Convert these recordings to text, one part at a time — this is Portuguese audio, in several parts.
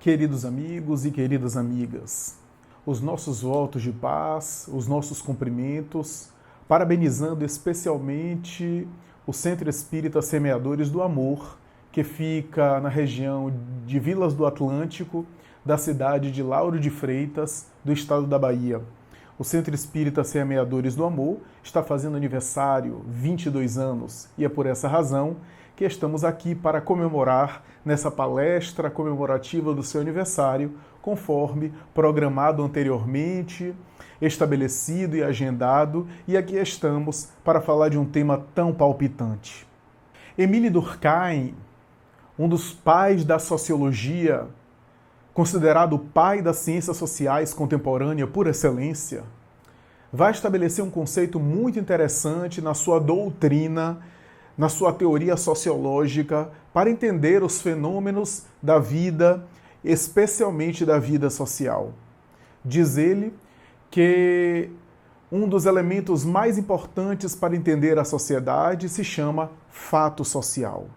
Queridos amigos e queridas amigas, os nossos votos de paz, os nossos cumprimentos, parabenizando especialmente o Centro Espírita Semeadores do Amor, que fica na região de Vilas do Atlântico, da cidade de Lauro de Freitas, do estado da Bahia. O Centro Espírita Semeadores do Amor está fazendo aniversário, 22 anos, e é por essa razão que estamos aqui para comemorar nessa palestra comemorativa do seu aniversário, conforme programado anteriormente, estabelecido e agendado, e aqui estamos para falar de um tema tão palpitante. Émile Durkheim, um dos pais da sociologia, considerado o pai das ciências sociais contemporânea por excelência, vai estabelecer um conceito muito interessante na sua doutrina, na sua teoria sociológica, para entender os fenômenos da vida, especialmente da vida social. Diz ele que um dos elementos mais importantes para entender a sociedade se chama fato social.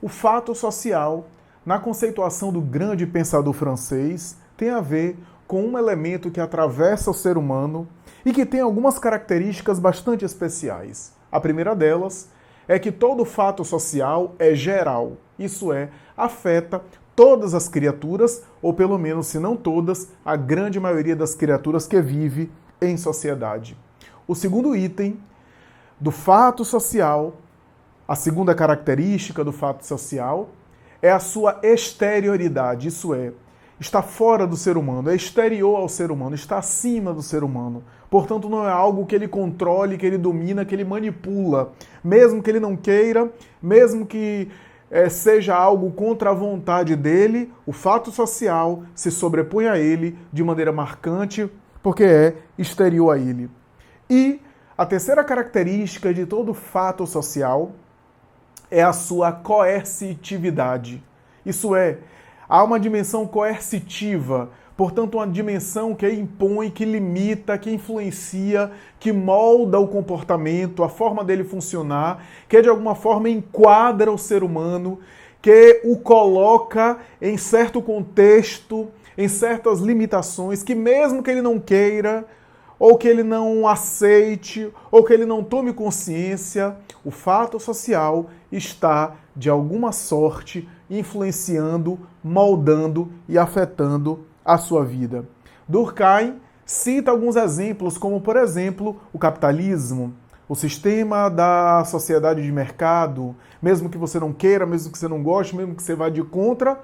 O fato social, na conceituação do grande pensador francês, tem a ver com um elemento que atravessa o ser humano e que tem algumas características bastante especiais. A primeira delas é que todo fato social é geral, isso é, afeta todas as criaturas, ou pelo menos, se não todas, a grande maioria das criaturas que vive em sociedade. O segundo item do fato social, a segunda característica do fato social, é a sua exterioridade, isso é, está fora do ser humano, é exterior ao ser humano, está acima do ser humano. Portanto, não é algo que ele controle, que ele domina, que ele manipula. Mesmo que ele não queira, mesmo que seja algo contra a vontade dele, o fato social se sobrepõe a ele de maneira marcante, porque é exterior a ele. E a terceira característica de todo fato social é a sua coercitividade. Isso é, há uma dimensão coercitiva, portanto, uma dimensão que impõe, que limita, que influencia, que molda o comportamento, a forma dele funcionar, que de alguma forma enquadra o ser humano, que o coloca em certo contexto, em certas limitações, que mesmo que ele não queira, ou que ele não aceite, ou que ele não tome consciência, o fato social está, de alguma sorte, influenciando, moldando e afetando a sua vida. Durkheim cita alguns exemplos, como, por exemplo, o capitalismo, o sistema da sociedade de mercado, mesmo que você não queira, mesmo que você não goste, mesmo que você vá de contra,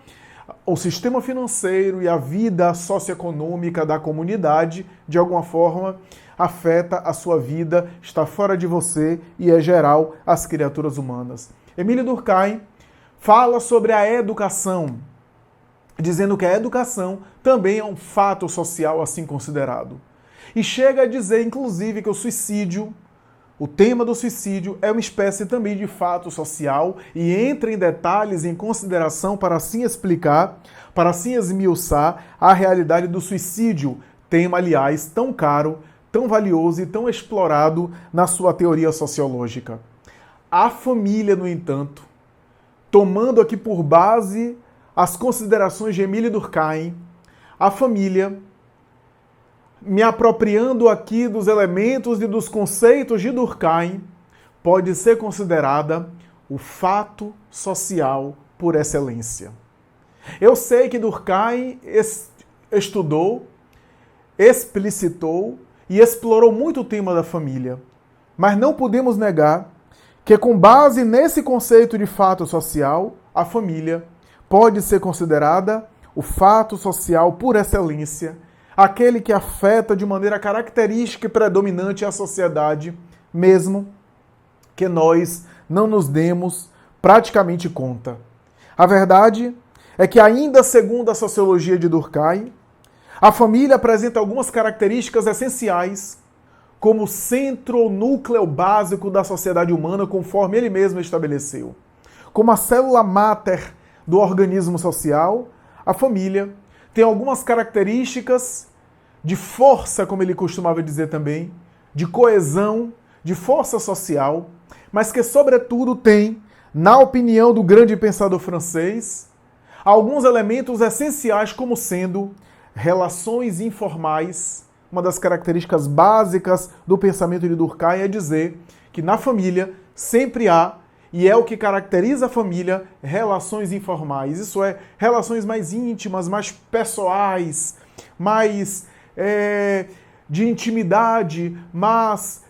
o sistema financeiro e a vida socioeconômica da comunidade, de alguma forma, afeta a sua vida, está fora de você e é geral às criaturas humanas. Émile Durkheim fala sobre a educação, dizendo que a educação também é um fato social assim considerado. E chega a dizer, inclusive, que o suicídio, o tema do suicídio, é uma espécie também de fato social e entra em detalhes, em consideração, para assim explicar, para assim esmiuçar a realidade do suicídio, tema, aliás, tão caro, tão valioso e tão explorado na sua teoria sociológica. A família, no entanto, tomando aqui por base as considerações de Émile Durkheim, a família, me apropriando aqui dos elementos e dos conceitos de Durkheim, pode ser considerada o fato social por excelência. Eu sei que Durkheim estudou, explicitou e explorou muito o tema da família, mas não podemos negar que, com base nesse conceito de fato social, a família pode ser considerada o fato social por excelência, aquele que afeta de maneira característica e predominante a sociedade, mesmo que nós não nos demos praticamente conta. A verdade é que, ainda segundo a sociologia de Durkheim, a família apresenta algumas características essenciais como centro ou núcleo básico da sociedade humana, conforme ele mesmo estabeleceu. Como a célula máter do organismo social, a família tem algumas características de força, como ele costumava dizer também, de coesão, de força social, mas que, sobretudo, tem, na opinião do grande pensador francês, alguns elementos essenciais como sendo relações informais. Uma das características básicas do pensamento de Durkheim é dizer que na família sempre há, e é o que caracteriza a família, relações informais. Isso é, relações mais íntimas, mais pessoais, mais de intimidade, mas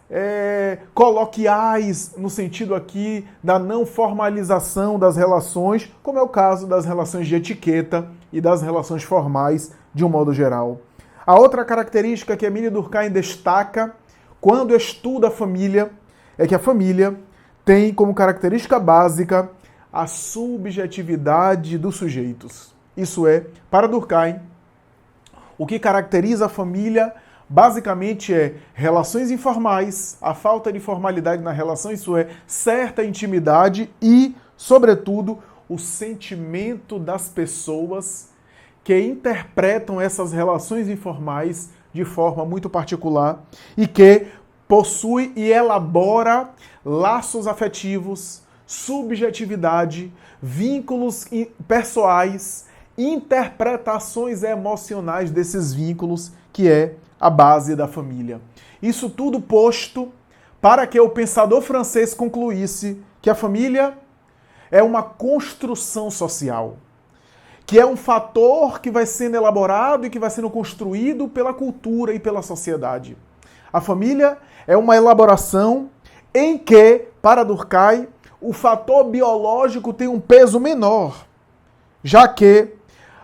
coloquiais, no sentido aqui da não formalização das relações, como é o caso das relações de etiqueta e das relações formais de um modo geral. A outra característica que Émile Durkheim destaca quando estuda a família é que a família tem como característica básica a subjetividade dos sujeitos. Isso é, para Durkheim, o que caracteriza a família basicamente é relações informais, a falta de formalidade na relação, isso é, certa intimidade e, sobretudo, o sentimento das pessoas que interpretam essas relações informais de forma muito particular e que possui e elabora laços afetivos, subjetividade, vínculos pessoais, interpretações emocionais desses vínculos, que é a base da família. Isso tudo posto para que o pensador francês concluísse que a família é uma construção social, que é um fator que vai sendo elaborado e que vai sendo construído pela cultura e pela sociedade. A família é uma elaboração em que, para Durkheim, o fator biológico tem um peso menor, já que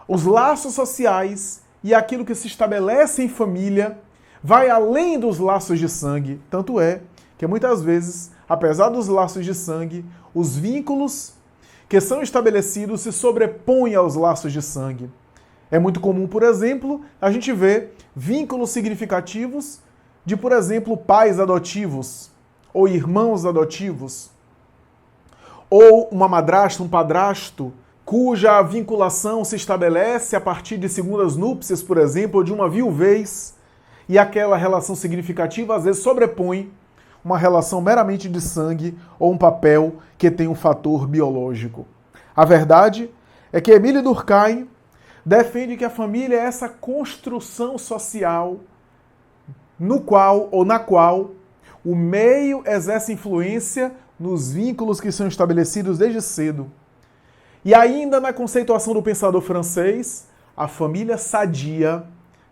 os laços sociais e aquilo que se estabelece em família vai além dos laços de sangue. Tanto é que muitas vezes, apesar dos laços de sangue, os vínculos que são estabelecidos se sobrepõem aos laços de sangue. É muito comum, por exemplo, a gente ver vínculos significativos de, por exemplo, pais adotivos ou irmãos adotivos, ou uma madrasta, um padrasto, cuja vinculação se estabelece a partir de segundas núpcias, por exemplo, ou de uma viuvez, e aquela relação significativa às vezes sobrepõe uma relação meramente de sangue ou um papel que tem um fator biológico. A verdade é que Émile Durkheim defende que a família é essa construção social no qual ou na qual o meio exerce influência nos vínculos que são estabelecidos desde cedo. E ainda na conceituação do pensador francês, a família sadia,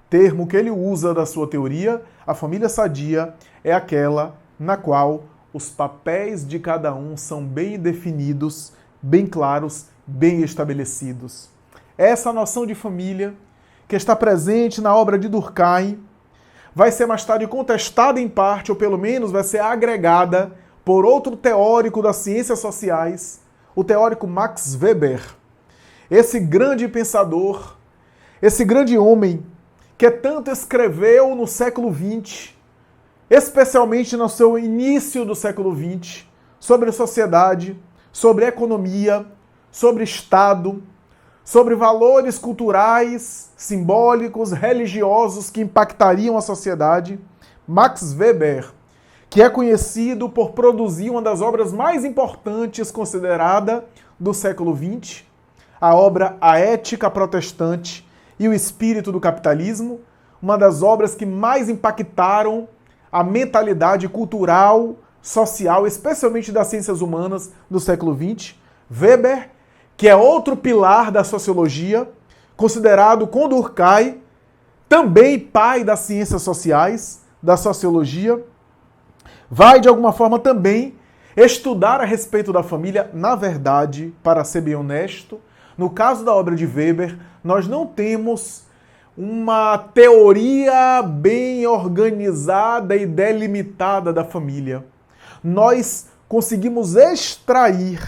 termo que ele usa da sua teoria, a família sadia é aquela na qual os papéis de cada um são bem definidos, bem claros, bem estabelecidos. Essa noção de família, que está presente na obra de Durkheim, vai ser mais tarde contestada em parte, ou pelo menos vai ser agregada por outro teórico das ciências sociais, o teórico Max Weber. Esse grande pensador, esse grande homem que tanto escreveu no século XX, especialmente no seu início do século XX, sobre sociedade, sobre economia, sobre Estado, sobre valores culturais, simbólicos, religiosos que impactariam a sociedade. Max Weber, que é conhecido por produzir uma das obras mais importantes considerada do século XX, a obra A Ética Protestante e o Espírito do Capitalismo, uma das obras que mais impactaram a mentalidade cultural, social, especialmente das ciências humanas do século XX. Weber, que é outro pilar da sociologia, considerado com Durkheim também pai das ciências sociais, da sociologia, vai de alguma forma também estudar a respeito da família. Na verdade, para ser bem honesto, no caso da obra de Weber, nós não temos uma teoria bem organizada e delimitada da família. Nós conseguimos extrair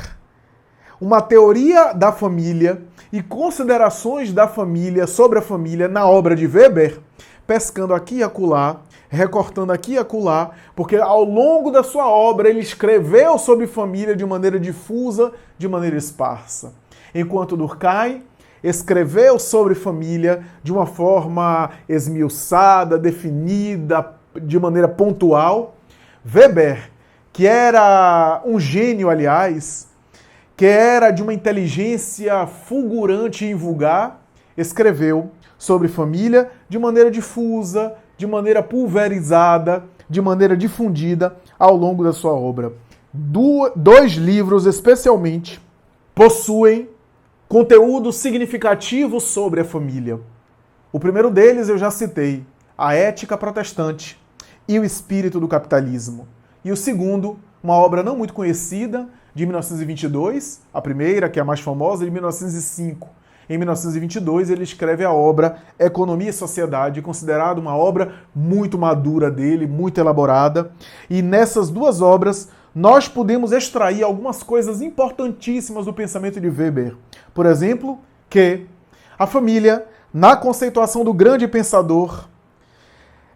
uma teoria da família e considerações da família sobre a família na obra de Weber, pescando aqui e acolá, recortando aqui e acolá, porque ao longo da sua obra ele escreveu sobre família de maneira difusa, de maneira esparsa. Enquanto Durkheim escreveu sobre família de uma forma esmiuçada, definida, de maneira pontual. Weber, que era um gênio, aliás, que era de uma inteligência fulgurante e invulgar, escreveu sobre família de maneira difusa, de maneira pulverizada, de maneira difundida ao longo da sua obra. Dois livros, especialmente, possuem conteúdo significativo sobre a família. O primeiro deles eu já citei, A Ética Protestante e o Espírito do Capitalismo. E o segundo, uma obra não muito conhecida, de 1922, a primeira, que é a mais famosa, de 1905. Em 1922, ele escreve a obra Economia e Sociedade, considerada uma obra muito madura dele, muito elaborada. E nessas duas obras, nós podemos extrair algumas coisas importantíssimas do pensamento de Weber. Por exemplo, que a família, na conceituação do grande pensador,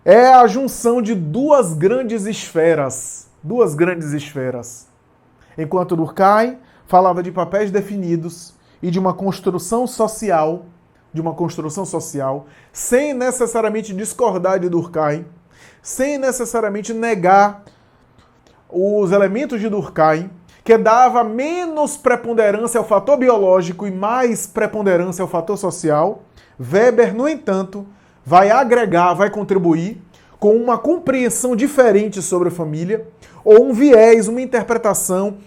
é a junção de duas grandes esferas. Enquanto Durkheim falava de papéis definidos e de uma construção social, sem necessariamente discordar de Durkheim, sem necessariamente negar os elementos de Durkheim, que dava menos preponderância ao fator biológico e mais preponderância ao fator social, Weber, no entanto, vai agregar, vai contribuir com uma compreensão diferente sobre a família, ou um viés, uma interpretação,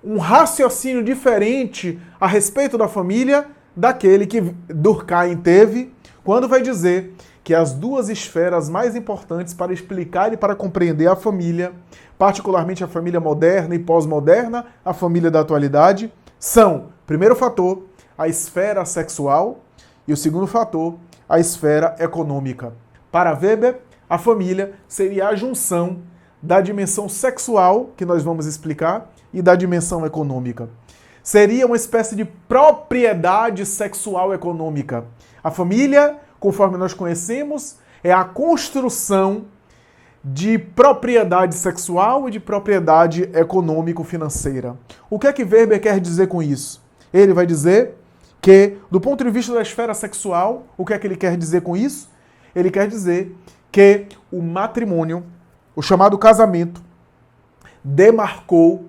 um raciocínio diferente a respeito da família daquele que Durkheim teve, quando vai dizer que as duas esferas mais importantes para explicar e para compreender a família, particularmente a família moderna e pós-moderna, a família da atualidade, são, primeiro fator, a esfera sexual e o segundo fator, a esfera econômica. Para Weber, a família seria a junção da dimensão sexual, que nós vamos explicar, e da dimensão econômica. Seria uma espécie de propriedade sexual econômica. A família, conforme nós conhecemos, é a construção de propriedade sexual e de propriedade econômico-financeira. O que é que Weber quer dizer com isso? Ele vai dizer que, do ponto de vista da esfera sexual, o que é que ele quer dizer com isso? Ele quer dizer que o matrimônio, o chamado casamento, demarcou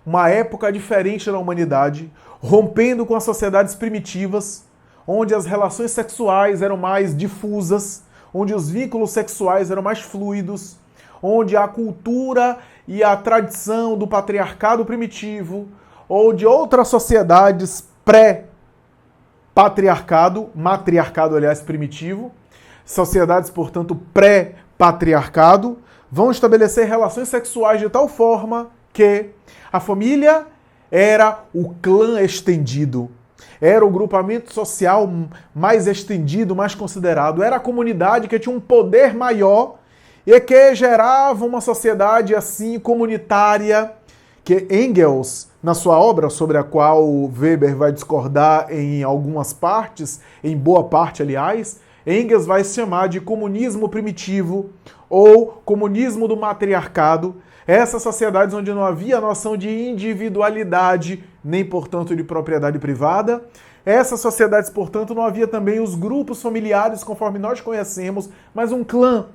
uma época diferente na humanidade, rompendo com as sociedades primitivas, onde as relações sexuais eram mais difusas, onde os vínculos sexuais eram mais fluidos, onde a cultura e a tradição do patriarcado primitivo, ou de outras sociedades pré-patriarcado, matriarcado, aliás, primitivo, sociedades, portanto, pré-patriarcado, vão estabelecer relações sexuais de tal forma que a família era o clã estendido, era o grupamento social mais estendido, mais considerado, era a comunidade que tinha um poder maior e que gerava uma sociedade assim comunitária, que Engels, na sua obra, sobre a qual Weber vai discordar em algumas partes, em boa parte, aliás, Engels vai se chamar de comunismo primitivo ou comunismo do matriarcado, essas sociedades onde não havia noção de individualidade, nem, portanto, de propriedade privada. Essas sociedades, portanto, não havia também os grupos familiares, conforme nós conhecemos, mas um clã,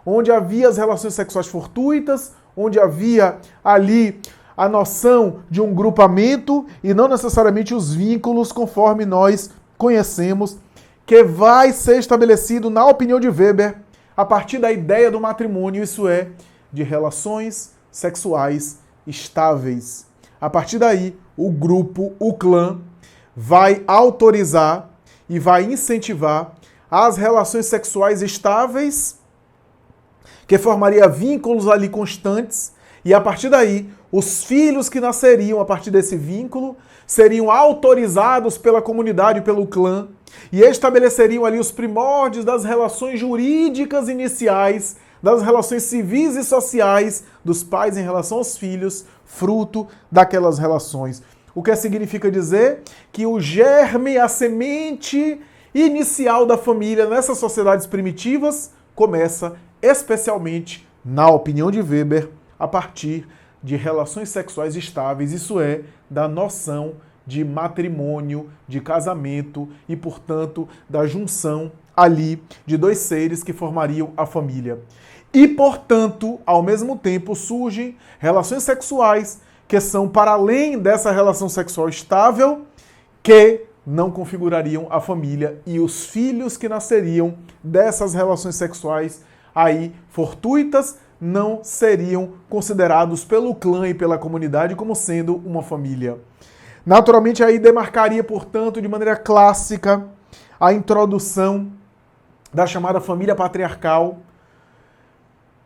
onde havia as relações sexuais fortuitas, onde havia ali a noção de um grupamento e não necessariamente os vínculos, conforme nós conhecemos, que vai ser estabelecido, na opinião de Weber, a partir da ideia do matrimônio, isso é, de relações sexuais estáveis. A partir daí, o grupo, o clã, vai autorizar e vai incentivar as relações sexuais estáveis, que formaria vínculos ali constantes, e a partir daí, os filhos que nasceriam a partir desse vínculo seriam autorizados pela comunidade, pelo clã, e estabeleceriam ali os primórdios das relações jurídicas iniciais, das relações civis e sociais dos pais em relação aos filhos, fruto daquelas relações. O que significa dizer que o germe, a semente inicial da família nessas sociedades primitivas começa especialmente, na opinião de Weber, a partir de relações sexuais estáveis, isso é, da noção de matrimônio, de casamento e, portanto, da junção ali de dois seres que formariam a família. E, portanto, ao mesmo tempo surgem relações sexuais que são para além dessa relação sexual estável, que não configurariam a família, e os filhos que nasceriam dessas relações sexuais aí fortuitas não seriam considerados pelo clã e pela comunidade como sendo uma família. Naturalmente aí demarcaria, portanto, de maneira clássica a introdução da chamada família patriarcal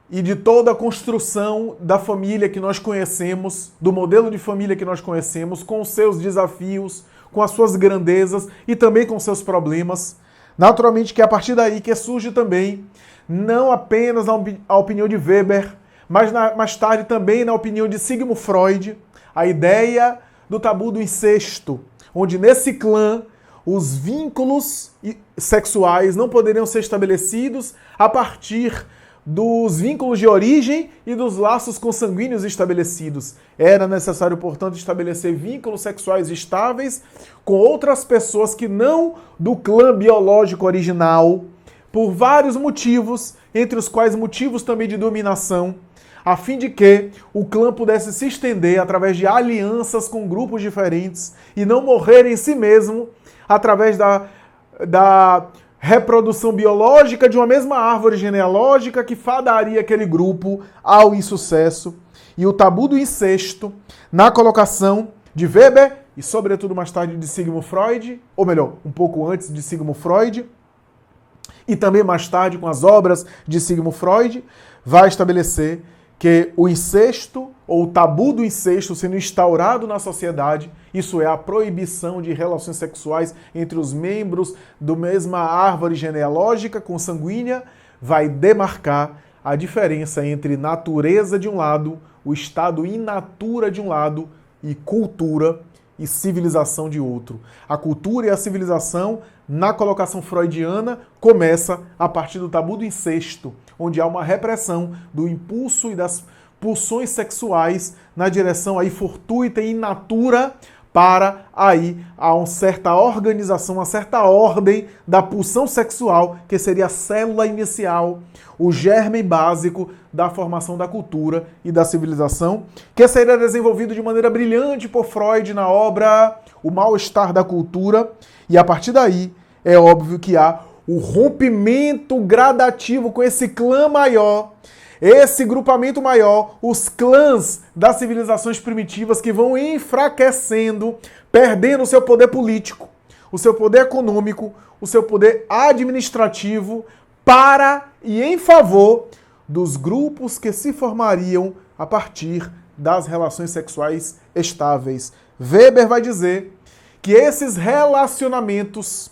e de toda a construção da família que nós conhecemos, do modelo de família que nós conhecemos, com os seus desafios, com as suas grandezas e também com seus problemas. Naturalmente que é a partir daí que surge também, não apenas a opinião de Weber, mas mais tarde também na opinião de Sigmund Freud, a ideia do tabu do incesto, onde nesse clã os vínculos sexuais não poderiam ser estabelecidos a partir dos vínculos de origem e dos laços consanguíneos estabelecidos. Era necessário, portanto, estabelecer vínculos sexuais estáveis com outras pessoas que não do clã biológico original, por vários motivos, entre os quais motivos também de dominação, a fim de que o clã pudesse se estender através de alianças com grupos diferentes e não morrer em si mesmo através da reprodução biológica de uma mesma árvore genealógica que fadaria aquele grupo ao insucesso. E o tabu do incesto, na colocação de Weber e sobretudo mais tarde de Sigmund Freud, ou melhor, um pouco antes de Sigmund Freud, e também mais tarde com as obras de Sigmund Freud, vai estabelecer que o incesto, ou o tabu do incesto sendo instaurado na sociedade, isso é a proibição de relações sexuais entre os membros da mesma árvore genealógica consanguínea, vai demarcar a diferença entre natureza de um lado, o estado in natura de um lado, e cultura e civilização de outro. A cultura e a civilização, na colocação freudiana, começa a partir do tabu do incesto, onde há uma repressão do impulso e das pulsões sexuais na direção aí fortuita e in natura, para aí a uma certa organização, uma certa ordem da pulsão sexual, que seria a célula inicial, o germe básico da formação da cultura e da civilização, que seria desenvolvido de maneira brilhante por Freud na obra O Mal-Estar da Cultura, e a partir daí é óbvio que há o rompimento gradativo com esse clã maior, esse grupamento maior, os clãs das civilizações primitivas que vão enfraquecendo, perdendo o seu poder político, o seu poder econômico, o seu poder administrativo, para e em favor dos grupos que se formariam a partir das relações sexuais estáveis. Weber vai dizer que esses relacionamentos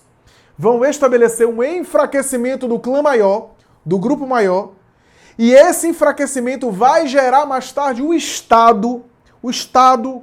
vão estabelecer um enfraquecimento do clã maior, do grupo maior, e esse enfraquecimento vai gerar mais tarde o Estado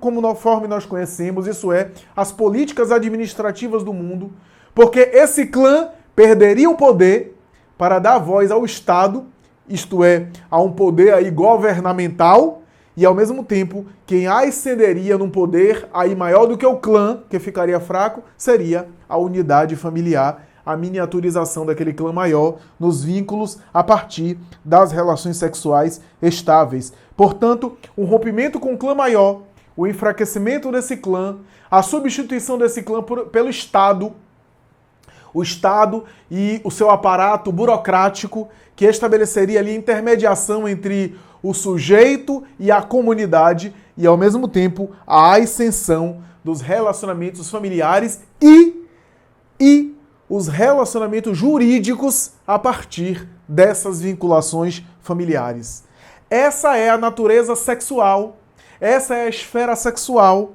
conforme nós conhecemos, isso é, as políticas administrativas do mundo, porque esse clã perderia o poder para dar voz ao Estado, isto é, a um poder aí governamental, e ao mesmo tempo, quem ascenderia num poder aí maior do que o clã, que ficaria fraco, seria a unidade familiar, a miniaturização daquele clã maior nos vínculos a partir das relações sexuais estáveis. Portanto, um rompimento com o clã maior, o enfraquecimento desse clã, a substituição desse clã pelo Estado, o Estado e o seu aparato burocrático, que estabeleceria ali intermediação entre o sujeito e a comunidade, e ao mesmo tempo a ascensão dos relacionamentos familiares e os relacionamentos jurídicos a partir dessas vinculações familiares. Essa é a natureza sexual, essa é a esfera sexual,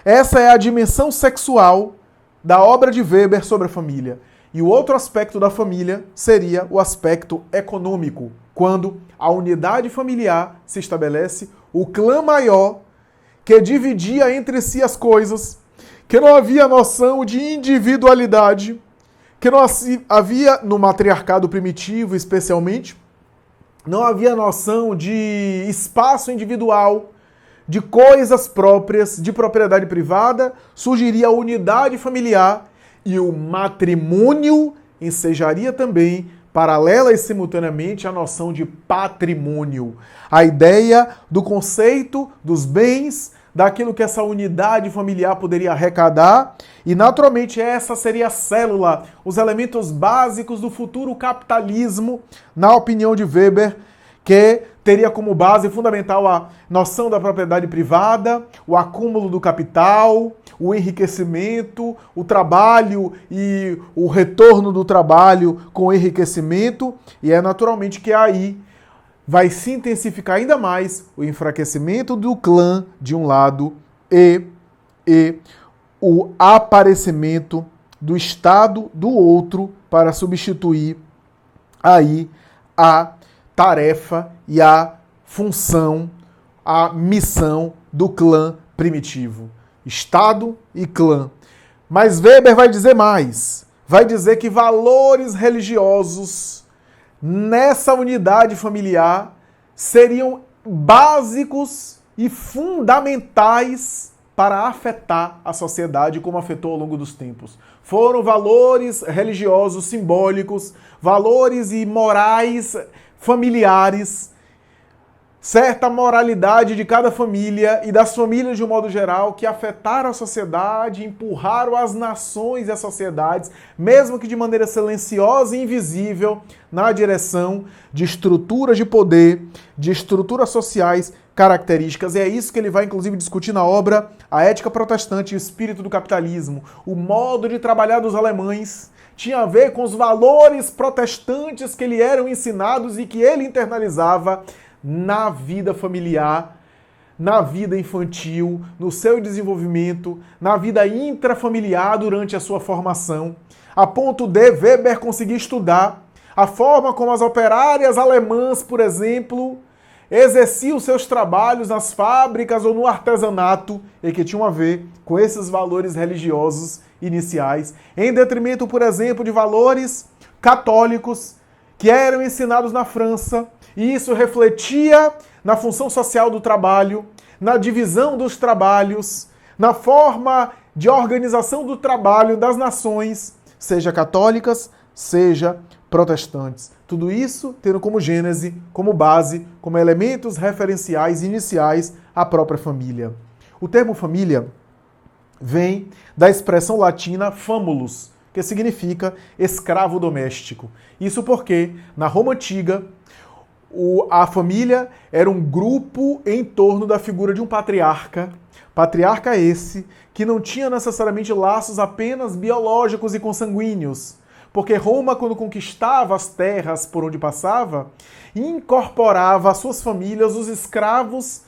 essa é a dimensão sexual da obra de Weber sobre a família. E o outro aspecto da família seria o aspecto econômico, quando a unidade familiar se estabelece, o clã maior que dividia entre si as coisas, que não havia noção de individualidade, que não havia, no matriarcado primitivo especialmente, não havia noção de espaço individual, de coisas próprias, de propriedade privada, surgiria a unidade familiar e o matrimônio ensejaria também, paralela e simultaneamente, a noção de patrimônio. A ideia do conceito dos bens, daquilo que essa unidade familiar poderia arrecadar, e naturalmente essa seria a célula, os elementos básicos do futuro capitalismo, na opinião de Weber, que teria como base fundamental a noção da propriedade privada, o acúmulo do capital, o enriquecimento, o trabalho e o retorno do trabalho com enriquecimento, e é naturalmente que aí vai se intensificar ainda mais o enfraquecimento do clã de um lado e o aparecimento do Estado do outro para substituir aí a tarefa e a função, a missão do clã primitivo. Estado e clã. Mas Weber vai dizer mais. Vai dizer que valores religiosos nessa unidade familiar seriam básicos e fundamentais para afetar a sociedade como afetou ao longo dos tempos. Foram valores religiosos simbólicos, valores e morais familiares, certa moralidade de cada família e das famílias de um modo geral que afetaram a sociedade, empurraram as nações e as sociedades, mesmo que de maneira silenciosa e invisível, na direção de estruturas de poder, de estruturas sociais características. E é isso que ele vai, inclusive, discutir na obra A Ética Protestante e o Espírito do Capitalismo. O modo de trabalhar dos alemães tinha a ver com os valores protestantes que lhe eram ensinados e que ele internalizava na vida familiar, na vida infantil, no seu desenvolvimento, na vida intrafamiliar durante a sua formação, a ponto de Weber conseguir estudar a forma como as operárias alemãs, por exemplo, exerciam seus trabalhos nas fábricas ou no artesanato, e que tinham a ver com esses valores religiosos iniciais, em detrimento, por exemplo, de valores católicos que eram ensinados na França, e isso refletia na função social do trabalho, na divisão dos trabalhos, na forma de organização do trabalho das nações, seja católicas, seja protestantes. Tudo isso tendo como gênese, como base, como elementos referenciais iniciais a própria família. O termo família vem da expressão latina famulus, que significa escravo doméstico. Isso porque, na Roma Antiga, a família era um grupo em torno da figura de um patriarca. Patriarca esse que não tinha necessariamente laços apenas biológicos e consanguíneos, porque Roma, quando conquistava as terras por onde passava, incorporava às suas famílias os escravos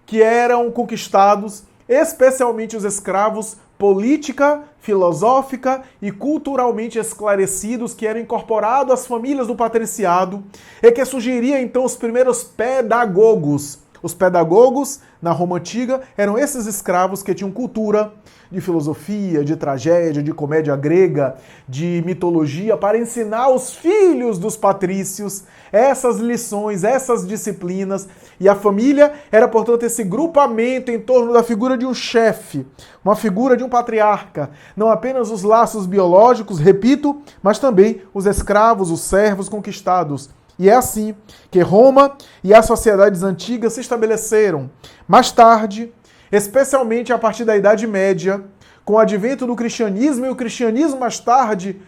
que eram conquistados, especialmente os escravos política, filosófica e culturalmente esclarecidos que eram incorporados às famílias do patriciado, e que surgiria então os primeiros pedagogos. Os pedagogos, na Roma Antiga, eram esses escravos que tinham cultura de filosofia, de tragédia, de comédia grega, de mitologia, para ensinar os filhos dos patrícios essas lições, essas disciplinas. E a família era, portanto, esse grupamento em torno da figura de um chefe, uma figura de um patriarca. Não apenas os laços biológicos, repito, mas também os escravos, os servos conquistados. E é assim que Roma e as sociedades antigas se estabeleceram. Mais tarde, especialmente a partir da Idade Média, com o advento do cristianismo e o cristianismo mais tarde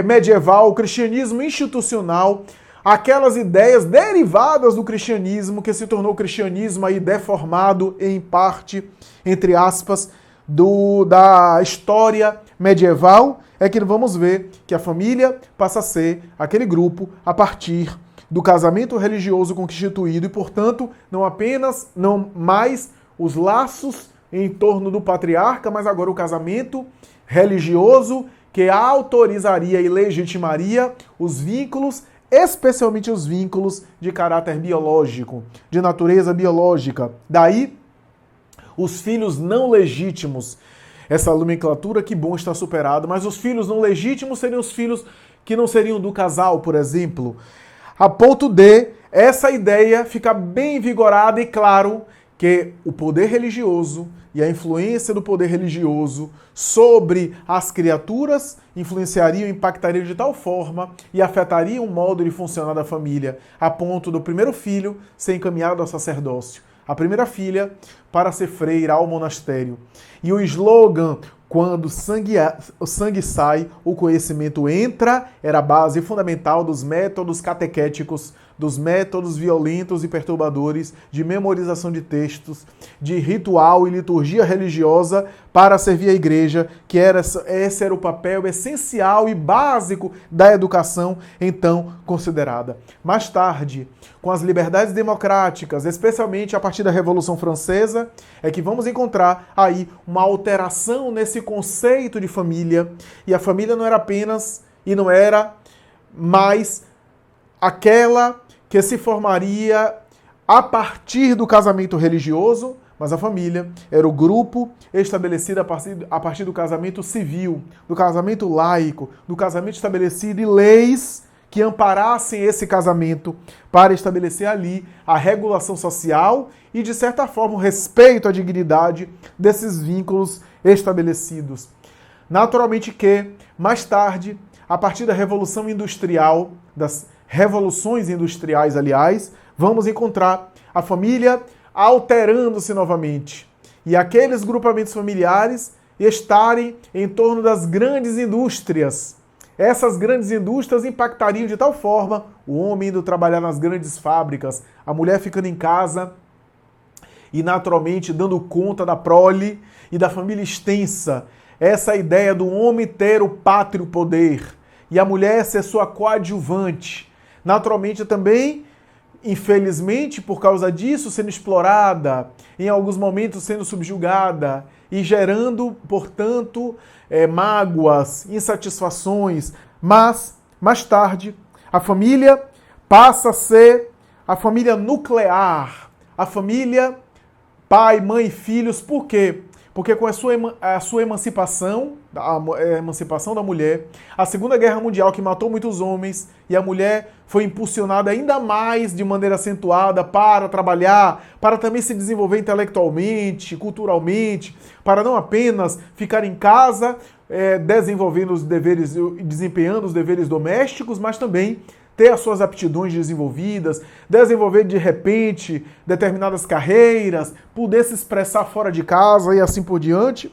medieval, o cristianismo institucional, aquelas ideias derivadas do cristianismo, que se tornou o cristianismo aí deformado em parte, entre aspas, da história medieval, é que vamos ver que a família passa a ser aquele grupo a partir do casamento religioso constituído e, portanto, não mais os laços em torno do patriarca, mas agora o casamento religioso que autorizaria e legitimaria os vínculos, especialmente os vínculos de caráter biológico, de natureza biológica. Daí, os filhos não legítimos. Essa nomenclatura, que bom, está superada, mas os filhos não legítimos seriam os filhos que não seriam do casal, por exemplo. A ponto de essa ideia ficar bem vigorada e claro que o poder religioso e a influência do poder religioso sobre as criaturas influenciariam, impactariam de tal forma e afetariam o modo de funcionar da família, a ponto do primeiro filho ser encaminhado ao sacerdócio, a primeira filha, para ser freira ao monastério. E o slogan, quando o sangue sai, o conhecimento entra, era a base fundamental dos métodos catequéticos, dos métodos violentos e perturbadores de memorização de textos, de ritual e liturgia religiosa para servir a igreja, que esse era o papel essencial e básico da educação então considerada. Mais tarde, com as liberdades democráticas, especialmente a partir da Revolução Francesa, é que vamos encontrar aí uma alteração nesse conceito de família, e a família não era apenas e não era mais aquela que se formaria a partir do casamento religioso, mas a família era o grupo estabelecido a partir do casamento civil, do casamento laico, do casamento estabelecido e leis que amparassem esse casamento para estabelecer ali a regulação social e, de certa forma, o respeito à dignidade desses vínculos estabelecidos. Naturalmente que, mais tarde, a partir da Revolução Industrial, das revoluções industriais, aliás, vamos encontrar a família alterando-se novamente. E aqueles grupamentos familiares estarem em torno das grandes indústrias. Essas grandes indústrias impactariam de tal forma o homem indo trabalhar nas grandes fábricas, a mulher ficando em casa e naturalmente dando conta da prole e da família extensa. Essa ideia do homem ter o pátrio poder e a mulher ser sua coadjuvante. Naturalmente também, infelizmente, por causa disso, sendo explorada, em alguns momentos sendo subjugada e gerando, portanto, mágoas, insatisfações. Mas, mais tarde, a família passa a ser a família nuclear, a família pai, mãe e filhos. Por quê? Porque com a sua emancipação, a emancipação da mulher, a Segunda Guerra Mundial, que matou muitos homens, e a mulher foi impulsionada ainda mais de maneira acentuada para trabalhar, para também se desenvolver intelectualmente, culturalmente, para não apenas ficar em casa desenvolvendo os deveres, desempenhando os deveres domésticos, mas também ter as suas aptidões desenvolvidas, desenvolver de repente determinadas carreiras, poder se expressar fora de casa e assim por diante.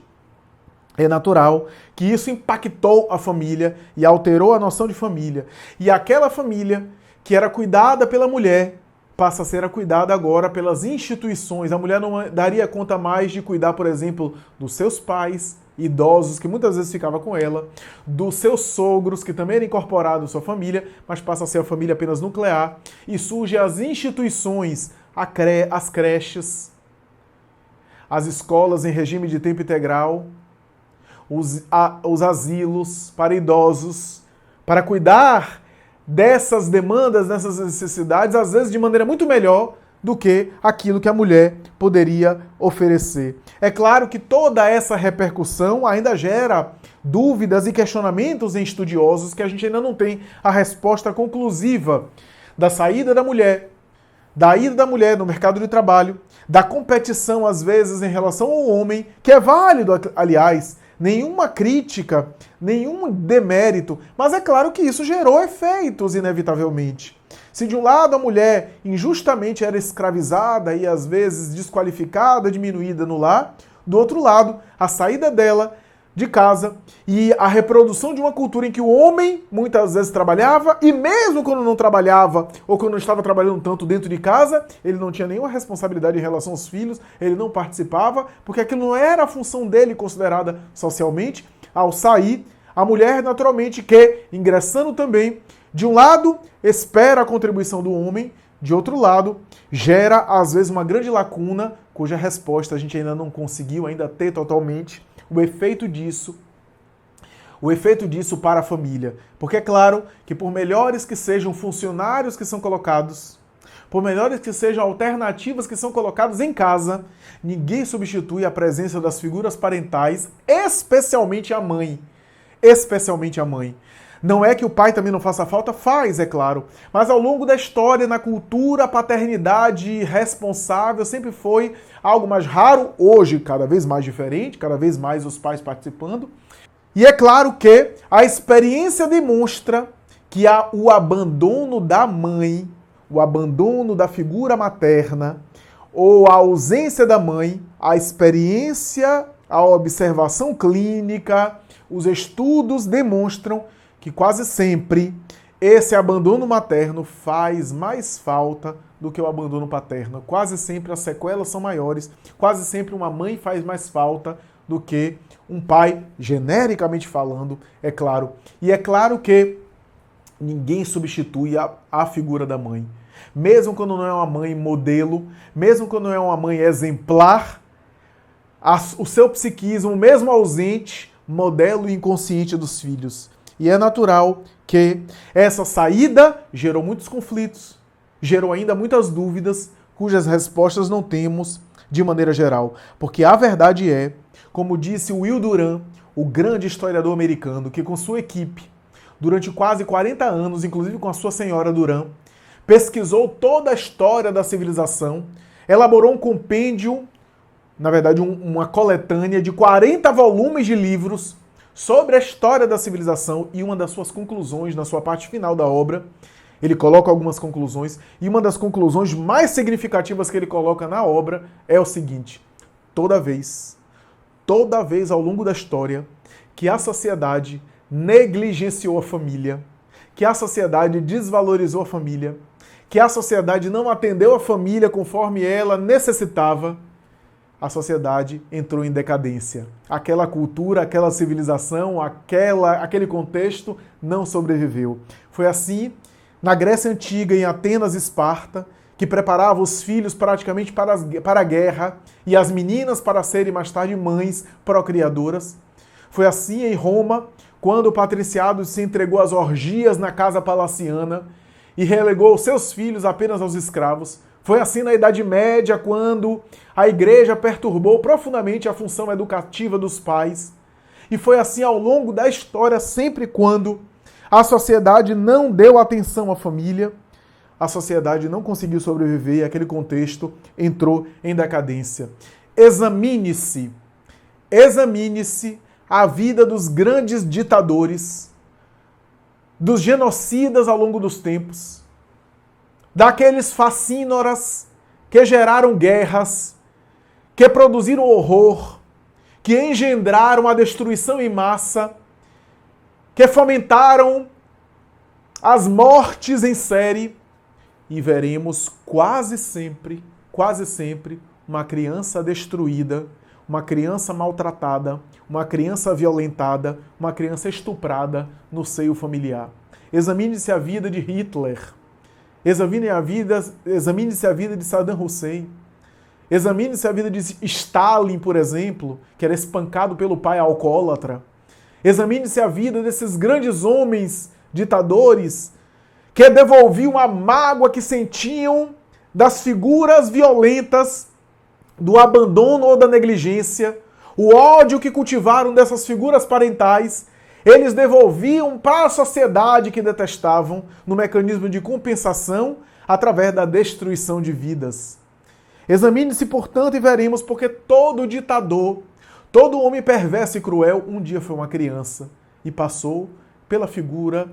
É natural que isso impactou a família e alterou a noção de família. E aquela família que era cuidada pela mulher passa a ser cuidada agora pelas instituições. A mulher não daria conta mais de cuidar, por exemplo, dos seus pais idosos, que muitas vezes ficava com ela, dos seus sogros, que também era incorporado à sua família, mas passa a ser a família apenas nuclear, e surgem as instituições, as creches, as escolas em regime de tempo integral, os asilos para idosos, para cuidar dessas demandas, dessas necessidades, às vezes de maneira muito melhor do que aquilo que a mulher poderia oferecer. É claro que toda essa repercussão ainda gera dúvidas e questionamentos em estudiosos, que a gente ainda não tem a resposta conclusiva da saída da mulher, da ida da mulher no mercado de trabalho, da competição às vezes em relação ao homem, que é válido, aliás, nenhuma crítica, nenhum demérito, mas é claro que isso gerou efeitos inevitavelmente. Se de um lado a mulher injustamente era escravizada e às vezes desqualificada, diminuída no lar, do outro lado, a saída dela de casa e a reprodução de uma cultura em que o homem muitas vezes trabalhava e mesmo quando não trabalhava ou quando não estava trabalhando tanto dentro de casa, ele não tinha nenhuma responsabilidade em relação aos filhos, ele não participava, porque aquilo não era a função dele considerada socialmente. Ao sair, a mulher naturalmente que, ingressando também, de um lado, espera a contribuição do homem, de outro lado, gera, às vezes, uma grande lacuna, cuja resposta a gente ainda não conseguiu ainda ter totalmente, o efeito disso para a família. Porque é claro que por melhores que sejam funcionários que são colocados, por melhores que sejam alternativas que são colocadas em casa, ninguém substitui a presença das figuras parentais, especialmente a mãe. Especialmente a mãe. Não é que o pai também não faça falta? Faz, é claro. Mas ao longo da história, na cultura, a paternidade responsável sempre foi algo mais raro. Hoje, cada vez mais diferente, cada vez mais os pais participando. E é claro que a experiência demonstra que o abandono da mãe, o abandono da figura materna, ou a ausência da mãe, a experiência, a observação clínica, os estudos demonstram que quase sempre esse abandono materno faz mais falta do que o abandono paterno. Quase sempre as sequelas são maiores, quase sempre uma mãe faz mais falta do que um pai, genericamente falando, é claro. E é claro que ninguém substitui a figura da mãe. Mesmo quando não é uma mãe modelo, mesmo quando não é uma mãe exemplar, o seu psiquismo, mesmo ausente, modela o inconsciente dos filhos. E é natural que essa saída gerou muitos conflitos, gerou ainda muitas dúvidas, cujas respostas não temos de maneira geral. Porque a verdade é, como disse Will Durant, o grande historiador americano, que com sua equipe, durante quase 40 anos, inclusive com a sua senhora Durant, pesquisou toda a história da civilização, elaborou um compêndio, na verdade uma coletânea de 40 volumes de livros sobre a história da civilização, e uma das suas conclusões, na sua parte final da obra, ele coloca algumas conclusões, e uma das conclusões mais significativas que ele coloca na obra é o seguinte: toda vez ao longo da história que a sociedade negligenciou a família, que a sociedade desvalorizou a família, que a sociedade não atendeu a família conforme ela necessitava, a sociedade entrou em decadência. Aquela cultura, aquela civilização, aquele contexto não sobreviveu. Foi assim na Grécia Antiga, em Atenas e Esparta, que preparava os filhos praticamente para a guerra e as meninas para serem mais tarde mães procriadoras. Foi assim em Roma, quando o patriciado se entregou às orgias na casa palaciana e relegou seus filhos apenas aos escravos. Foi assim na Idade Média, quando a Igreja perturbou profundamente a função educativa dos pais. E foi assim ao longo da história, sempre quando a sociedade não deu atenção à família, a sociedade não conseguiu sobreviver e aquele contexto entrou em decadência. Examine-se a vida dos grandes ditadores, dos genocidas ao longo dos tempos, daqueles facínoras que geraram guerras, que produziram horror, que engendraram a destruição em massa, que fomentaram as mortes em série, e veremos quase sempre, uma criança destruída, uma criança maltratada, uma criança violentada, uma criança estuprada no seio familiar. Examine-se a vida de Hitler. Examine-se a vida de Saddam Hussein. Examine-se a vida de Stalin, por exemplo, que era espancado pelo pai alcoólatra. Examine-se a vida desses grandes homens ditadores que devolviam a mágoa que sentiam das figuras violentas, do abandono ou da negligência, o ódio que cultivaram dessas figuras parentais. Eles devolviam para a sociedade que detestavam no mecanismo de compensação através da destruição de vidas. Examine-se, portanto, e veremos porque todo ditador, todo homem perverso e cruel, um dia foi uma criança e passou pela figura,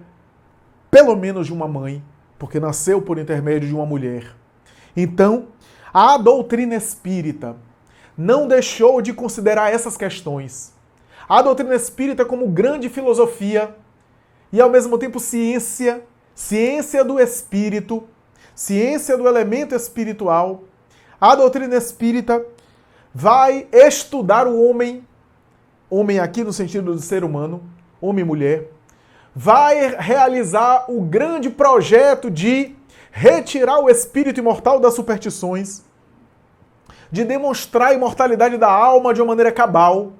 pelo menos de uma mãe, porque nasceu por intermédio de uma mulher. Então, a doutrina espírita não deixou de considerar essas questões. A doutrina espírita como grande filosofia e, ao mesmo tempo, ciência do espírito, ciência do elemento espiritual. A doutrina espírita vai estudar o homem aqui no sentido do ser humano, homem e mulher, vai realizar o grande projeto de retirar o espírito imortal das superstições, de demonstrar a imortalidade da alma de uma maneira cabal,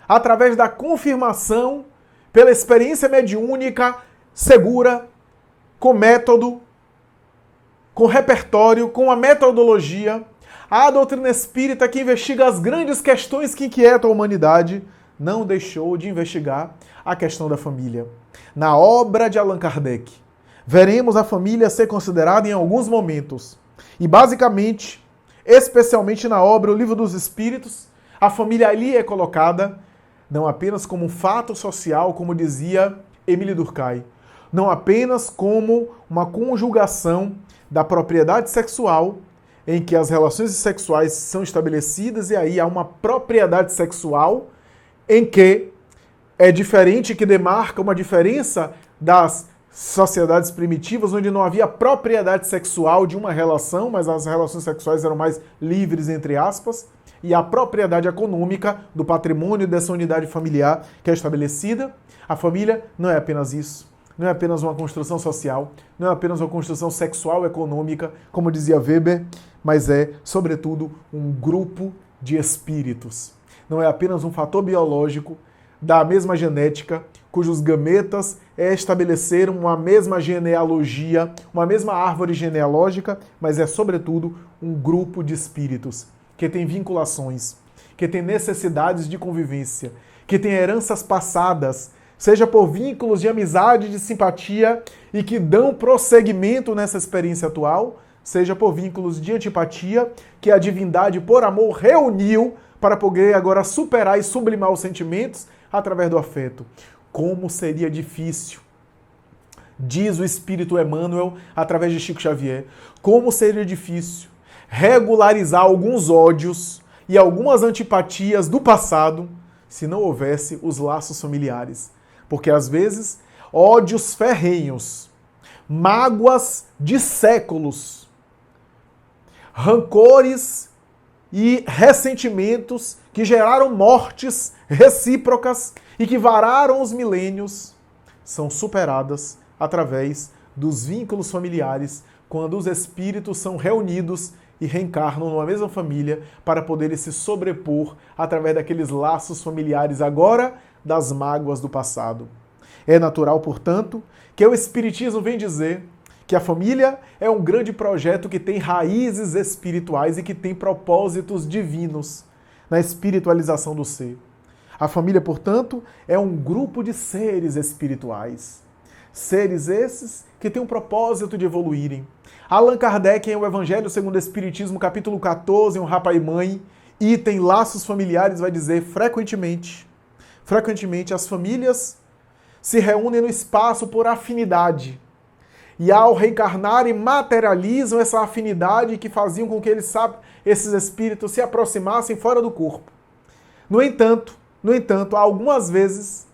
através da confirmação pela experiência mediúnica segura, com método, com repertório, com a metodologia. A doutrina espírita, que investiga as grandes questões que inquietam a humanidade, não deixou de investigar a questão da família. Na obra de Allan Kardec, veremos a família ser considerada em alguns momentos. E basicamente, especialmente na obra O Livro dos Espíritos, a família ali é colocada não apenas como um fato social, como dizia Émile Durkheim, não apenas como uma conjugação da propriedade sexual em que as relações sexuais são estabelecidas e aí há uma propriedade sexual em que é diferente, que demarca uma diferença das sociedades primitivas, onde não havia propriedade sexual de uma relação, mas as relações sexuais eram mais livres, entre aspas, e a propriedade econômica do patrimônio dessa unidade familiar que é estabelecida. A família não é apenas isso. Não é apenas uma construção social, não é apenas uma construção sexual econômica, como dizia Weber, mas é, sobretudo, um grupo de espíritos. Não é apenas um fator biológico da mesma genética, cujos gametas estabeleceram uma mesma genealogia, uma mesma árvore genealógica, mas é, sobretudo, um grupo de espíritos que tem vinculações, que tem necessidades de convivência, que tem heranças passadas, seja por vínculos de amizade, de simpatia, e que dão prosseguimento nessa experiência atual, seja por vínculos de antipatia, que a divindade, por amor, reuniu para poder agora superar e sublimar os sentimentos através do afeto. Como seria difícil, diz o Espírito Emmanuel, através de Chico Xavier, como seria difícil regularizar alguns ódios e algumas antipatias do passado se não houvesse os laços familiares. Porque, às vezes, ódios ferrenhos, mágoas de séculos, rancores e ressentimentos que geraram mortes recíprocas e que vararam os milênios, são superadas através dos vínculos familiares, quando os espíritos são reunidos e reencarnam numa mesma família para poderem se sobrepor através daqueles laços familiares agora das mágoas do passado. É natural, portanto, que o Espiritismo vem dizer que a família é um grande projeto que tem raízes espirituais e que tem propósitos divinos na espiritualização do ser. A família, portanto, é um grupo de seres espirituais. Seres esses que têm um propósito de evoluírem. Allan Kardec, em O Evangelho segundo o Espiritismo, capítulo 14, um Rapaz e Mãe, item Laços Familiares, vai dizer frequentemente as famílias se reúnem no espaço por afinidade. E ao reencarnarem, materializam essa afinidade que faziam com que esses espíritos se aproximassem fora do corpo. No entanto, há algumas vezes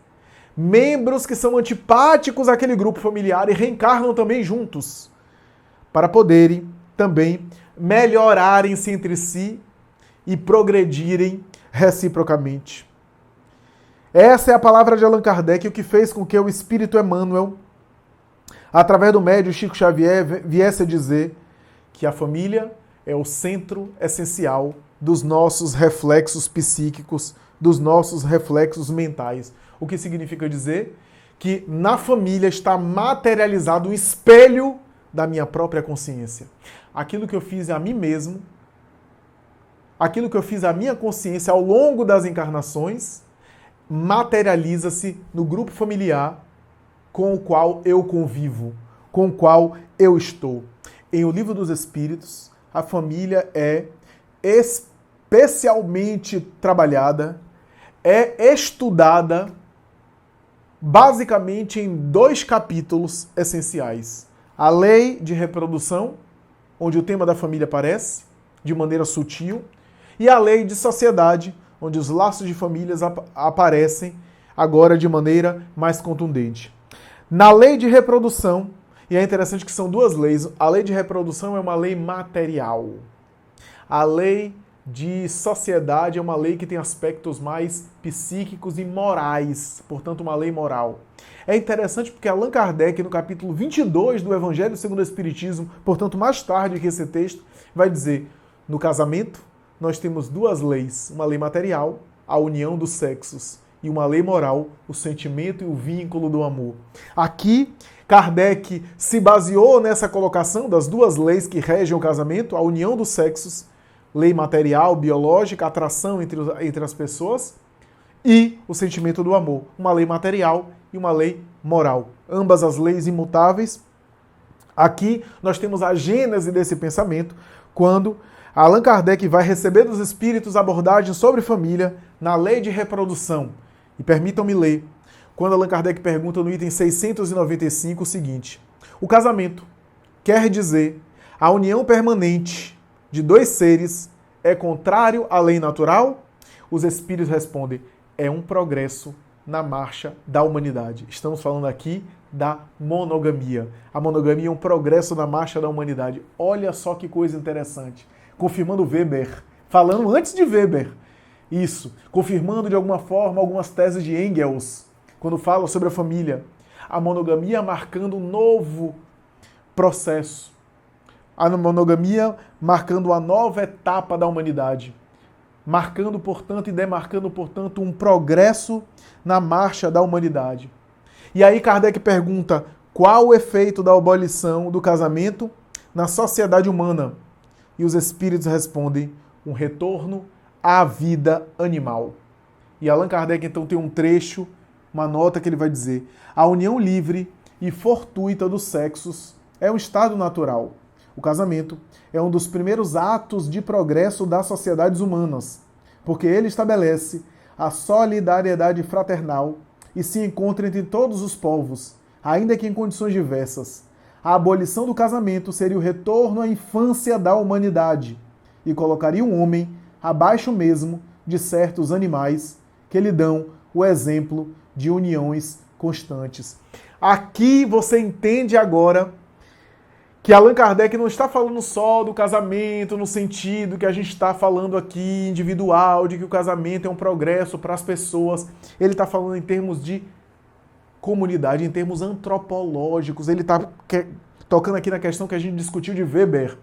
membros que são antipáticos àquele grupo familiar e reencarnam também juntos, para poderem também melhorarem-se entre si e progredirem reciprocamente. Essa é a palavra de Allan Kardec, o que fez com que o Espírito Emmanuel, através do médium Chico Xavier, viesse a dizer que a família é o centro essencial dos nossos reflexos psíquicos, dos nossos reflexos mentais. O que significa dizer que na família está materializado o espelho da minha própria consciência. Aquilo que eu fiz a mim mesmo, aquilo que eu fiz à minha consciência ao longo das encarnações, materializa-se no grupo familiar com o qual eu convivo, com o qual eu estou. Em O Livro dos Espíritos, a família é especialmente trabalhada, é estudada basicamente em 2 capítulos essenciais. A lei de reprodução, onde o tema da família aparece de maneira sutil, e a lei de sociedade, onde os laços de famílias aparecem agora de maneira mais contundente. Na lei de reprodução, e é interessante que são 2 leis, a lei de reprodução é uma lei material. A lei de sociedade é uma lei que tem aspectos mais psíquicos e morais, portanto uma lei moral. É interessante porque Allan Kardec, no capítulo 22 do Evangelho segundo o Espiritismo, portanto mais tarde que esse texto, vai dizer, no casamento nós temos 2 leis, uma lei material, a união dos sexos, e uma lei moral, o sentimento e o vínculo do amor. Aqui, Kardec se baseou nessa colocação das 2 leis que regem o casamento, a união dos sexos, lei material, biológica, atração entre as pessoas, e o sentimento do amor, uma lei material e uma lei moral. Ambas as leis imutáveis. Aqui nós temos a gênese desse pensamento, quando Allan Kardec vai receber dos espíritos abordagem sobre família na lei de reprodução. E permitam-me ler, quando Allan Kardec pergunta no item 695 o seguinte: o casamento quer dizer a união permanente de dois seres é contrário à lei natural? Os espíritos respondem, é um progresso na marcha da humanidade. Estamos falando aqui da monogamia. A monogamia é um progresso na marcha da humanidade. Olha só que coisa interessante. Confirmando Weber, falando antes de Weber. Isso, confirmando de alguma forma algumas teses de Engels, quando fala sobre a família. A monogamia marcando um novo processo. A monogamia marcando uma nova etapa da humanidade. Marcando, portanto, e demarcando, portanto, um progresso na marcha da humanidade. E aí Kardec pergunta, qual o efeito da abolição do casamento na sociedade humana? E os espíritos respondem, um retorno à vida animal. E Allan Kardec, então, tem um trecho, uma nota que ele vai dizer, a união livre e fortuita dos sexos é um estado natural. O casamento é um dos primeiros atos de progresso das sociedades humanas, porque ele estabelece a solidariedade fraternal e se encontra entre todos os povos, ainda que em condições diversas. A abolição do casamento seria o retorno à infância da humanidade e colocaria um homem abaixo mesmo de certos animais que lhe dão o exemplo de uniões constantes. Aqui você entende agora que Allan Kardec não está falando só do casamento no sentido que a gente está falando aqui individual, de que o casamento é um progresso para as pessoas. Ele está falando em termos de comunidade, em termos antropológicos. Ele está tocando aqui na questão que a gente discutiu de Weber,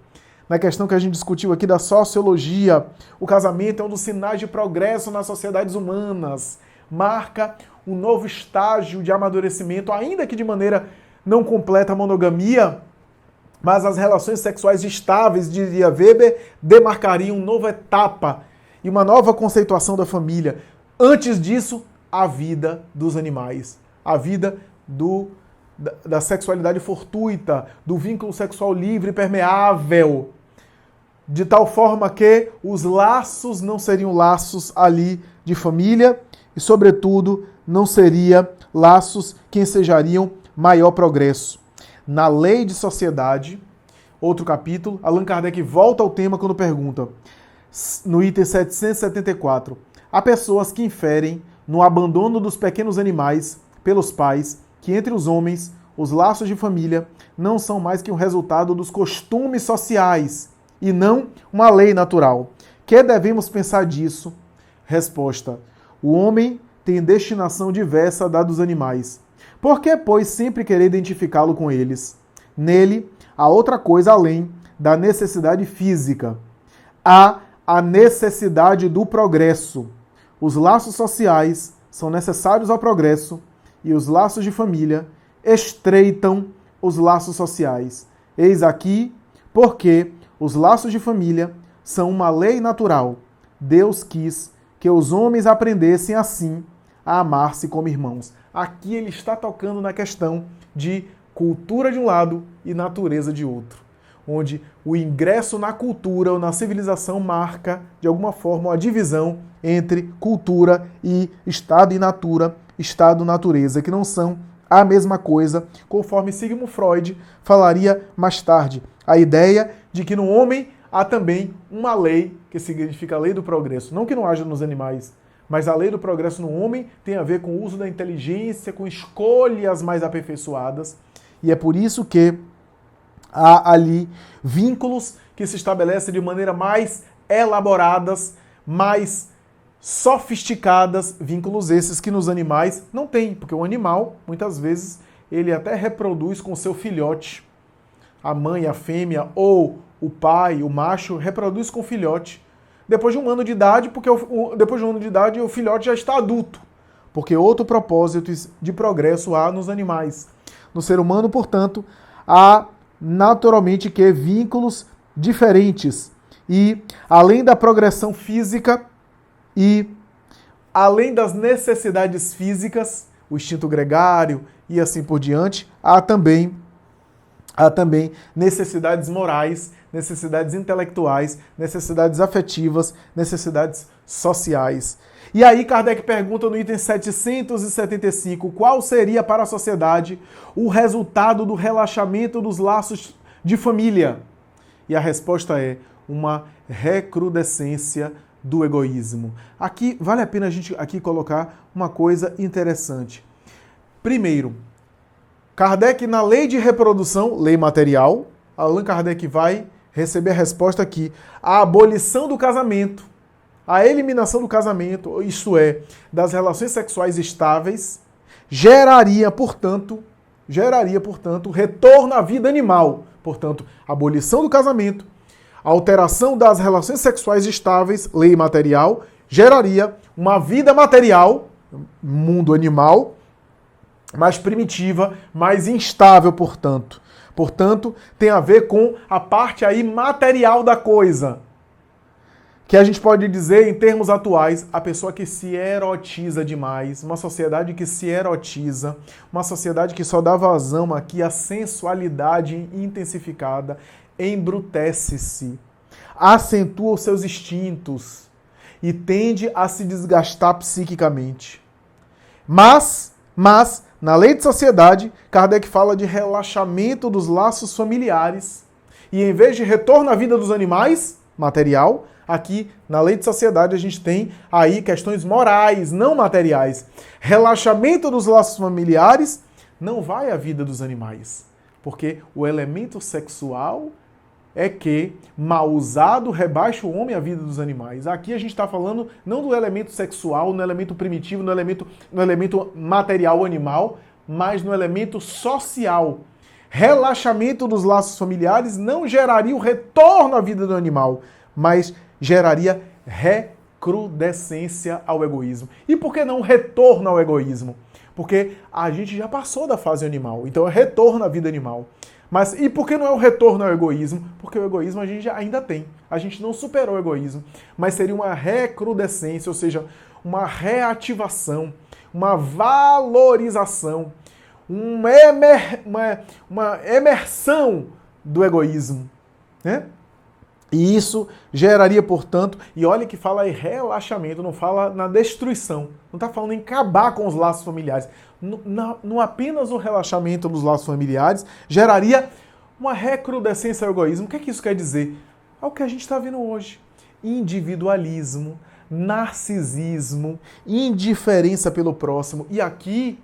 na questão que a gente discutiu aqui da sociologia. O casamento é um dos sinais de progresso nas sociedades humanas. Marca um novo estágio de amadurecimento, ainda que de maneira não completa a monogamia, mas as relações sexuais estáveis, diria Weber, demarcariam uma nova etapa e uma nova conceituação da família. Antes disso, a vida dos animais, a vida da sexualidade fortuita, do vínculo sexual livre e permeável, de tal forma que os laços não seriam laços ali de família e, sobretudo, não seriam laços que ensejariam maior progresso. Na Lei de Sociedade, outro capítulo, Allan Kardec volta ao tema quando pergunta, no item 774, há pessoas que inferem no abandono dos pequenos animais pelos pais que entre os homens os laços de família não são mais que um resultado dos costumes sociais e não uma lei natural. Que devemos pensar disso? Resposta, o homem tem destinação diversa da dos animais. Por que, pois, sempre querer identificá-lo com eles? Nele, há outra coisa além da necessidade física. Há a necessidade do progresso. Os laços sociais são necessários ao progresso e os laços de família estreitam os laços sociais. Eis aqui porque os laços de família são uma lei natural. Deus quis que os homens aprendessem assim a amar-se como irmãos. Aqui ele está tocando na questão de cultura de um lado e natureza de outro, onde o ingresso na cultura ou na civilização marca, de alguma forma, a divisão entre cultura e estado e natura, estado-natureza, que não são a mesma coisa, conforme Sigmund Freud falaria mais tarde. A ideia de que no homem há também uma lei, que significa a lei do progresso, não que não haja nos animais, mas a lei do progresso no homem tem a ver com o uso da inteligência, com escolhas mais aperfeiçoadas. E é por isso que há ali vínculos que se estabelecem de maneira mais elaboradas, mais sofisticadas, vínculos esses que nos animais não tem, porque o animal, muitas vezes, ele até reproduz com seu filhote. A mãe, a fêmea, ou o pai, o macho, reproduz com o filhote. Depois de um ano de idade, porque depois de um ano de idade o filhote já está adulto, porque outro propósito de progresso há nos animais. No ser humano, portanto, há naturalmente que vínculos diferentes e além da progressão física e além das necessidades físicas, o instinto gregário e assim por diante, há também necessidades morais, necessidades intelectuais, necessidades afetivas, necessidades sociais. E aí Kardec pergunta no item 775, qual seria para a sociedade o resultado do relaxamento dos laços de família? E a resposta é, uma recrudescência do egoísmo. Aqui vale a pena a gente aqui colocar uma coisa interessante. Primeiro, Kardec, na lei de reprodução, lei material, Allan Kardec vai receber a resposta aqui. A abolição do casamento, a eliminação do casamento, isto é, das relações sexuais estáveis, geraria, portanto, retorno à vida animal. Portanto, abolição do casamento, alteração das relações sexuais estáveis, lei material, geraria uma vida material, mundo animal, mais primitiva, mais instável, portanto. Portanto, tem a ver com a parte aí material da coisa. Que a gente pode dizer, em termos atuais, a pessoa que se erotiza demais, uma sociedade que se erotiza, uma sociedade que só dá vazão aqui à sensualidade intensificada, embrutece-se, acentua os seus instintos e tende a se desgastar psiquicamente. Mas, na lei de sociedade, Kardec fala de relaxamento dos laços familiares e em vez de retorno à vida dos animais, material, aqui na lei de sociedade a gente tem aí questões morais, não materiais. Relaxamento dos laços familiares não vai à vida dos animais, porque o elemento sexual é que, mal usado, rebaixa o homem à vida dos animais. Aqui a gente está falando não do elemento sexual, no elemento primitivo, no elemento material animal, mas no elemento social. Relaxamento dos laços familiares não geraria o retorno à vida do animal, mas geraria recrudescência ao egoísmo. E por que não retorno ao egoísmo? Porque a gente já passou da fase animal, então é retorno à vida animal. Mas e por que não é o retorno ao egoísmo? Porque o egoísmo a gente ainda tem. A gente não superou o egoísmo, mas seria uma recrudescência, ou seja, uma reativação, uma valorização, uma emersão do egoísmo, né? E isso geraria, portanto, e olha que fala em relaxamento, não fala na destruição, não está falando em acabar com os laços familiares. Não apenas o relaxamento dos laços familiares geraria uma recrudescência ao egoísmo. O que é que isso quer dizer? É o que a gente está vendo hoje. Individualismo, narcisismo, indiferença pelo próximo. E aqui,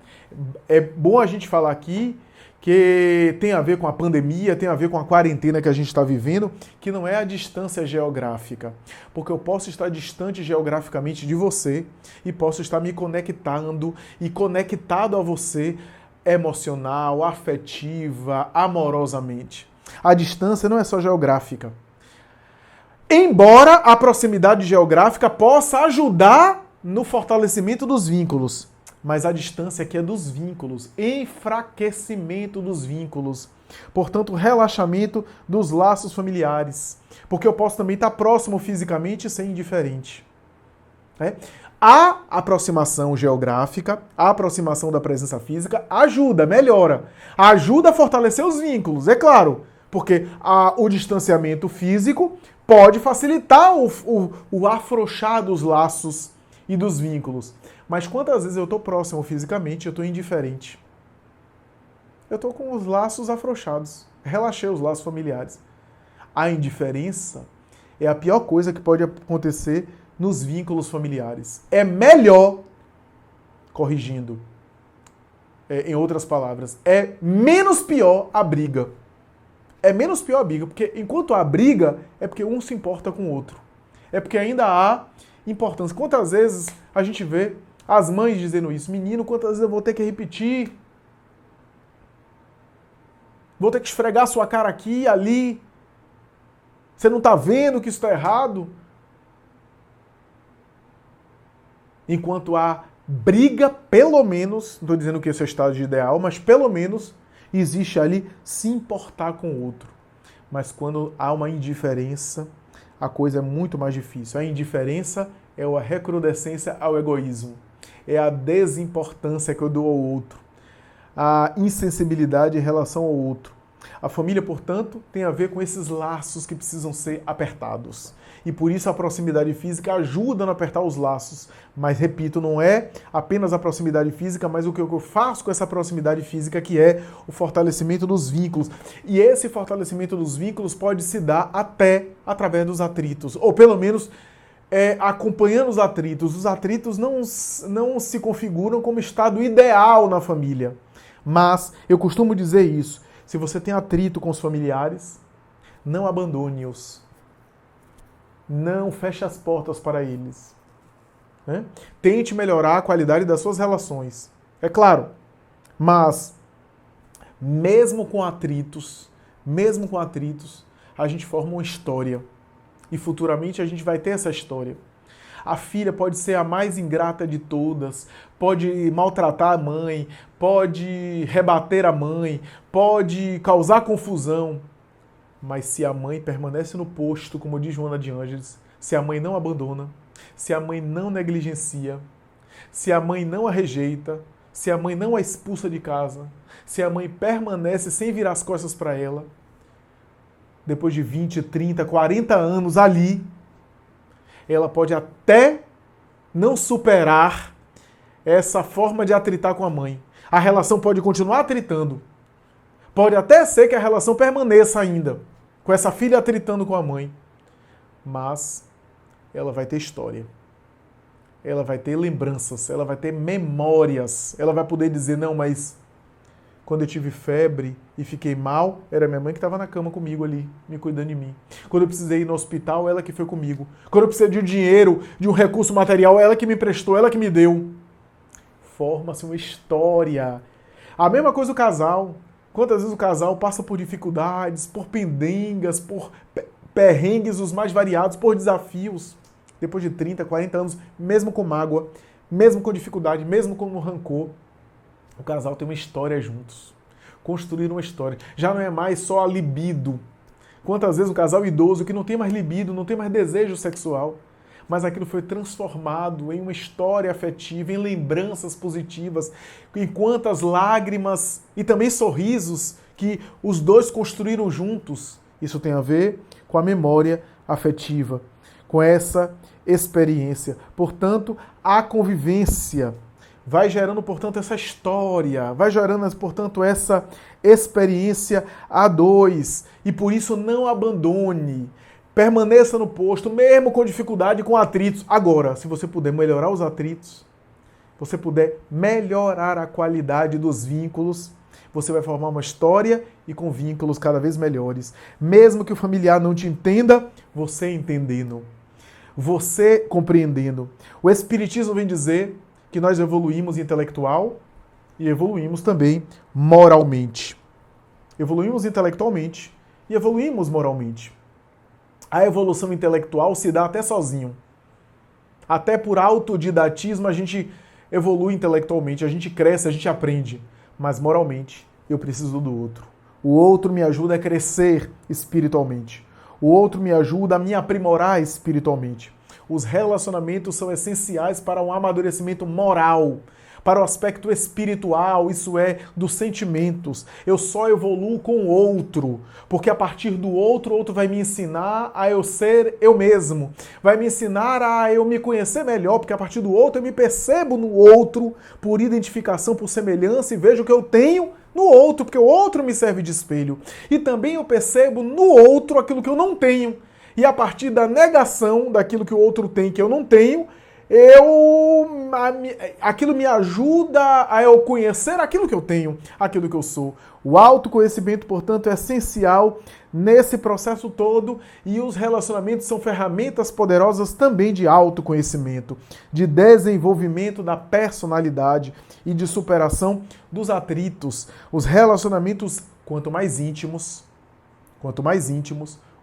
é bom a gente falar aqui, que tem a ver com a pandemia, tem a ver com a quarentena que a gente está vivendo, que não é a distância geográfica. Porque eu posso estar distante geograficamente de você e posso estar me conectando e conectado a você emocional, afetiva, amorosamente. A distância não é só geográfica. Embora a proximidade geográfica possa ajudar no fortalecimento dos vínculos. Mas a distância aqui é dos vínculos, enfraquecimento dos vínculos. Portanto, relaxamento dos laços familiares. Porque eu posso também estar próximo fisicamente e ser indiferente. A aproximação geográfica, a aproximação da presença física ajuda, melhora. Ajuda a fortalecer os vínculos, é claro. Porque o distanciamento físico pode facilitar o afrouxar dos laços e dos vínculos. Mas quantas vezes eu estou próximo fisicamente e eu estou indiferente? Eu estou com os laços afrouxados. Relaxei os laços familiares. A indiferença é a pior coisa que pode acontecer nos vínculos familiares. É melhor, corrigindo, em outras palavras, é menos pior a briga. É menos pior a briga, porque enquanto há briga, é porque um se importa com o outro. É porque ainda há importância. Quantas vezes a gente vê as mães dizendo isso? Menino, quantas vezes eu vou ter que repetir? Vou ter que esfregar sua cara aqui e ali. Você não está vendo que isso está errado? Enquanto há briga, pelo menos, não estou dizendo que esse é o estado de ideal, mas pelo menos existe ali se importar com o outro. Mas quando há uma indiferença, a coisa é muito mais difícil. A indiferença é a recrudescência ao egoísmo. É a desimportância que eu dou ao outro. A insensibilidade em relação ao outro. A família, portanto, tem a ver com esses laços que precisam ser apertados. E por isso a proximidade física ajuda a apertar os laços. Mas, repito, não é apenas a proximidade física, mas o que eu faço com essa proximidade física, que é o fortalecimento dos vínculos. E esse fortalecimento dos vínculos pode se dar até através dos atritos, ou pelo menos acompanhando os atritos. Os atritos não se configuram como estado ideal na família, mas eu costumo dizer isso: se você tem atrito com os familiares, não abandone-os, não feche as portas para eles, né? Tente melhorar a qualidade das suas relações, é claro, mas mesmo com atritos, a gente forma uma história. E futuramente a gente vai ter essa história. A filha pode ser a mais ingrata de todas, pode maltratar a mãe, pode rebater a mãe, pode causar confusão. Mas se a mãe permanece no posto, como diz Joana de Ângeles, se a mãe não abandona, se a mãe não negligencia, se a mãe não a rejeita, se a mãe não a expulsa de casa, se a mãe permanece sem virar as costas para ela, depois de 20, 30, 40 anos ali, ela pode até não superar essa forma de atritar com a mãe. A relação pode continuar atritando. Pode até ser que a relação permaneça ainda, com essa filha atritando com a mãe. Mas ela vai ter história. Ela vai ter lembranças, ela vai ter memórias. Ela vai poder dizer, não, mas quando eu tive febre e fiquei mal, era minha mãe que estava na cama comigo ali, me cuidando de mim. Quando eu precisei ir no hospital, ela que foi comigo. Quando eu precisei de um dinheiro, de um recurso material, ela que me prestou, ela que me deu. Forma-se uma história. A mesma coisa do casal. Quantas vezes o casal passa por dificuldades, por pendengas, por perrengues os mais variados, por desafios. Depois de 30, 40 anos, mesmo com mágoa, mesmo com dificuldade, mesmo com rancor, o casal tem uma história juntos. Construir uma história. Já não é mais só a libido. Quantas vezes um casal idoso que não tem mais libido, não tem mais desejo sexual, mas aquilo foi transformado em uma história afetiva, em lembranças positivas, em quantas lágrimas e também sorrisos que os dois construíram juntos. Isso tem a ver com a memória afetiva, com essa experiência. Portanto, a convivência vai gerando, portanto, essa história, vai gerando, portanto, essa experiência a dois. E por isso não abandone, permaneça no posto, mesmo com dificuldade, com atritos. Agora, se você puder melhorar os atritos, você puder melhorar a qualidade dos vínculos, você vai formar uma história e com vínculos cada vez melhores. Mesmo que o familiar não te entenda, você entendendo, você compreendendo. O Espiritismo vem dizer que nós evoluímos intelectual e evoluímos também moralmente. Evoluímos intelectualmente e evoluímos moralmente. A evolução intelectual se dá até sozinho. Até por autodidatismo a gente evolui intelectualmente, a gente cresce, a gente aprende. Mas moralmente eu preciso do outro. O outro me ajuda a crescer espiritualmente. O outro me ajuda a me aprimorar espiritualmente. Os relacionamentos são essenciais para um amadurecimento moral, para o aspecto espiritual, isso é, dos sentimentos. Eu só evoluo com o outro, porque a partir do outro, o outro vai me ensinar a eu ser eu mesmo. Vai me ensinar a eu me conhecer melhor, porque a partir do outro eu me percebo no outro, por identificação, por semelhança, e vejo o que eu tenho no outro, porque o outro me serve de espelho. E também eu percebo no outro aquilo que eu não tenho. E a partir da negação daquilo que o outro tem que eu não tenho, aquilo me ajuda a eu conhecer aquilo que eu tenho, aquilo que eu sou. O autoconhecimento, portanto, é essencial nesse processo todo, e os relacionamentos são ferramentas poderosas também de autoconhecimento, de desenvolvimento da personalidade e de superação dos atritos. Os relacionamentos, quanto mais íntimos,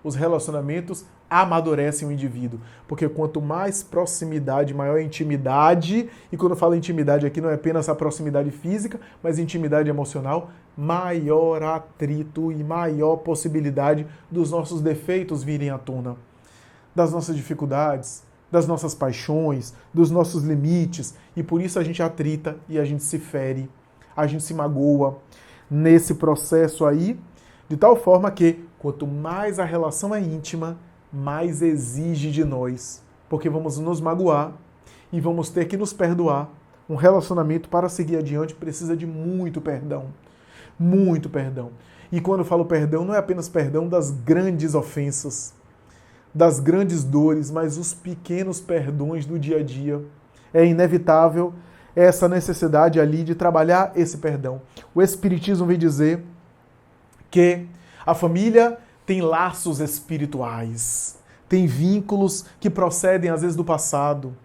os relacionamentos amadurecem o indivíduo. Porque quanto mais proximidade, maior a intimidade, e quando eu falo intimidade aqui não é apenas a proximidade física, mas intimidade emocional, maior atrito e maior possibilidade dos nossos defeitos virem à tona, das nossas dificuldades, das nossas paixões, dos nossos limites, e por isso a gente atrita e a gente se fere, a gente se magoa nesse processo aí, de tal forma que quanto mais a relação é íntima, mais exige de nós, porque vamos nos magoar e vamos ter que nos perdoar. Um relacionamento para seguir adiante precisa de muito perdão. Muito perdão. E quando eu falo perdão, não é apenas perdão das grandes ofensas, das grandes dores, mas os pequenos perdões do dia a dia. É inevitável essa necessidade ali de trabalhar esse perdão. O Espiritismo vem dizer que a família tem laços espirituais, tem vínculos que procedem às vezes do passado,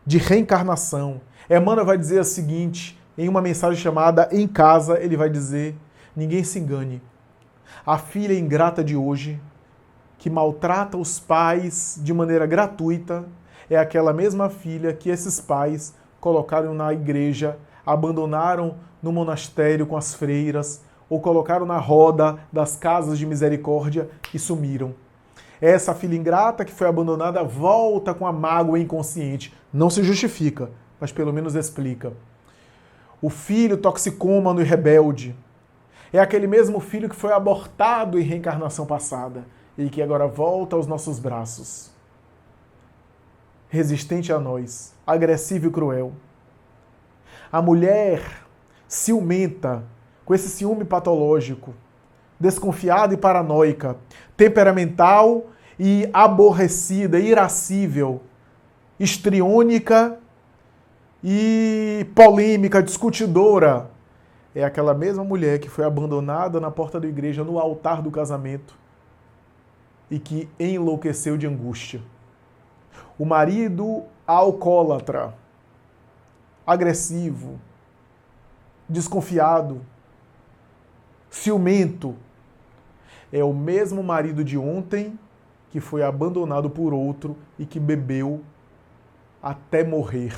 de reencarnação. Emmanuel vai dizer o seguinte, em uma mensagem chamada Em Casa, ele vai dizer: ninguém se engane. A filha ingrata de hoje, que maltrata os pais de maneira gratuita, é aquela mesma filha que esses pais colocaram na igreja, abandonaram no monastério com as freiras, ou colocaram na roda das casas de misericórdia e sumiram. Essa filha ingrata que foi abandonada volta com a mágoa inconsciente. Não se justifica, mas pelo menos explica. O filho toxicômano e rebelde é aquele mesmo filho que foi abortado em reencarnação passada e que agora volta aos nossos braços. Resistente a nós, agressivo e cruel. A mulher ciumenta, com esse ciúme patológico, desconfiada e paranoica, temperamental e aborrecida, irascível, histriônica e polêmica, discutidora, é aquela mesma mulher que foi abandonada na porta da igreja, no altar do casamento, e que enlouqueceu de angústia. O marido alcoólatra, agressivo, desconfiado, ciumento, é o mesmo marido de ontem que foi abandonado por outro e que bebeu até morrer.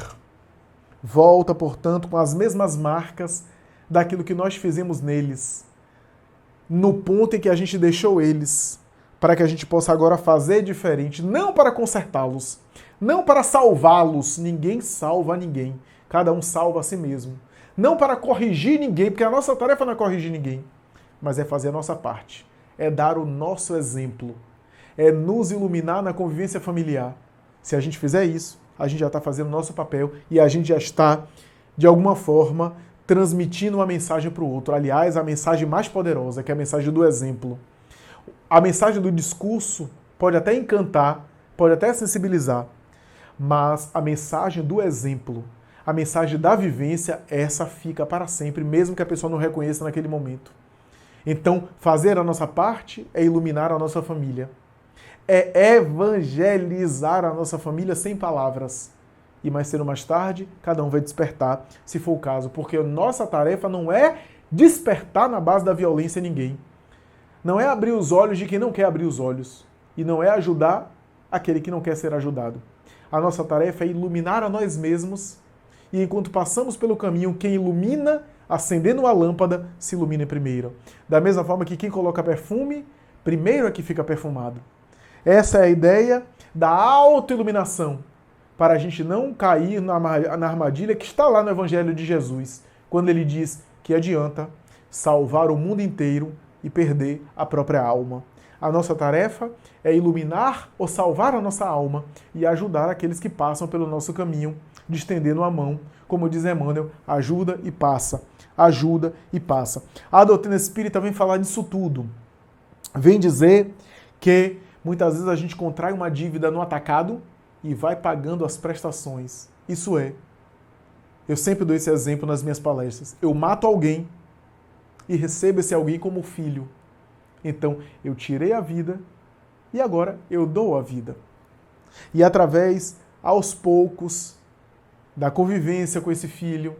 Volta, portanto, com as mesmas marcas daquilo que nós fizemos neles, no ponto em que a gente deixou eles, para que a gente possa agora fazer diferente, não para consertá-los, não para salvá-los, ninguém salva ninguém, cada um salva a si mesmo. Não para corrigir ninguém, porque a nossa tarefa não é corrigir ninguém, mas é fazer a nossa parte, é dar o nosso exemplo, é nos iluminar na convivência familiar. Se a gente fizer isso, a gente já está fazendo o nosso papel e a gente já está, de alguma forma, transmitindo uma mensagem para o outro. Aliás, a mensagem mais poderosa, que é a mensagem do exemplo. A mensagem do discurso pode até encantar, pode até sensibilizar, mas a mensagem do exemplo, a mensagem da vivência, essa fica para sempre, mesmo que a pessoa não reconheça naquele momento. Então, fazer a nossa parte é iluminar a nossa família. É evangelizar a nossa família sem palavras. E mais cedo ou mais tarde, cada um vai despertar, se for o caso. Porque a nossa tarefa não é despertar na base da violência ninguém. Não é abrir os olhos de quem não quer abrir os olhos. E não é ajudar aquele que não quer ser ajudado. A nossa tarefa é iluminar a nós mesmos. E enquanto passamos pelo caminho, quem ilumina, acendendo a lâmpada, se ilumina primeiro. Da mesma forma que quem coloca perfume, primeiro é que fica perfumado. Essa é a ideia da autoiluminação, para a gente não cair na armadilha que está lá no Evangelho de Jesus, quando ele diz que adianta salvar o mundo inteiro e perder a própria alma. A nossa tarefa é iluminar ou salvar a nossa alma e ajudar aqueles que passam pelo nosso caminho, estendendo a mão, como diz Emmanuel, ajuda e passa. Ajuda e passa. A doutrina espírita vem falar disso tudo. Vem dizer que muitas vezes a gente contrai uma dívida no atacado e vai pagando as prestações. Isso é. Eu sempre dou esse exemplo nas minhas palestras. Eu mato alguém e recebo esse alguém como filho. Então, eu tirei a vida e agora eu dou a vida. E através, aos poucos, da convivência com esse filho,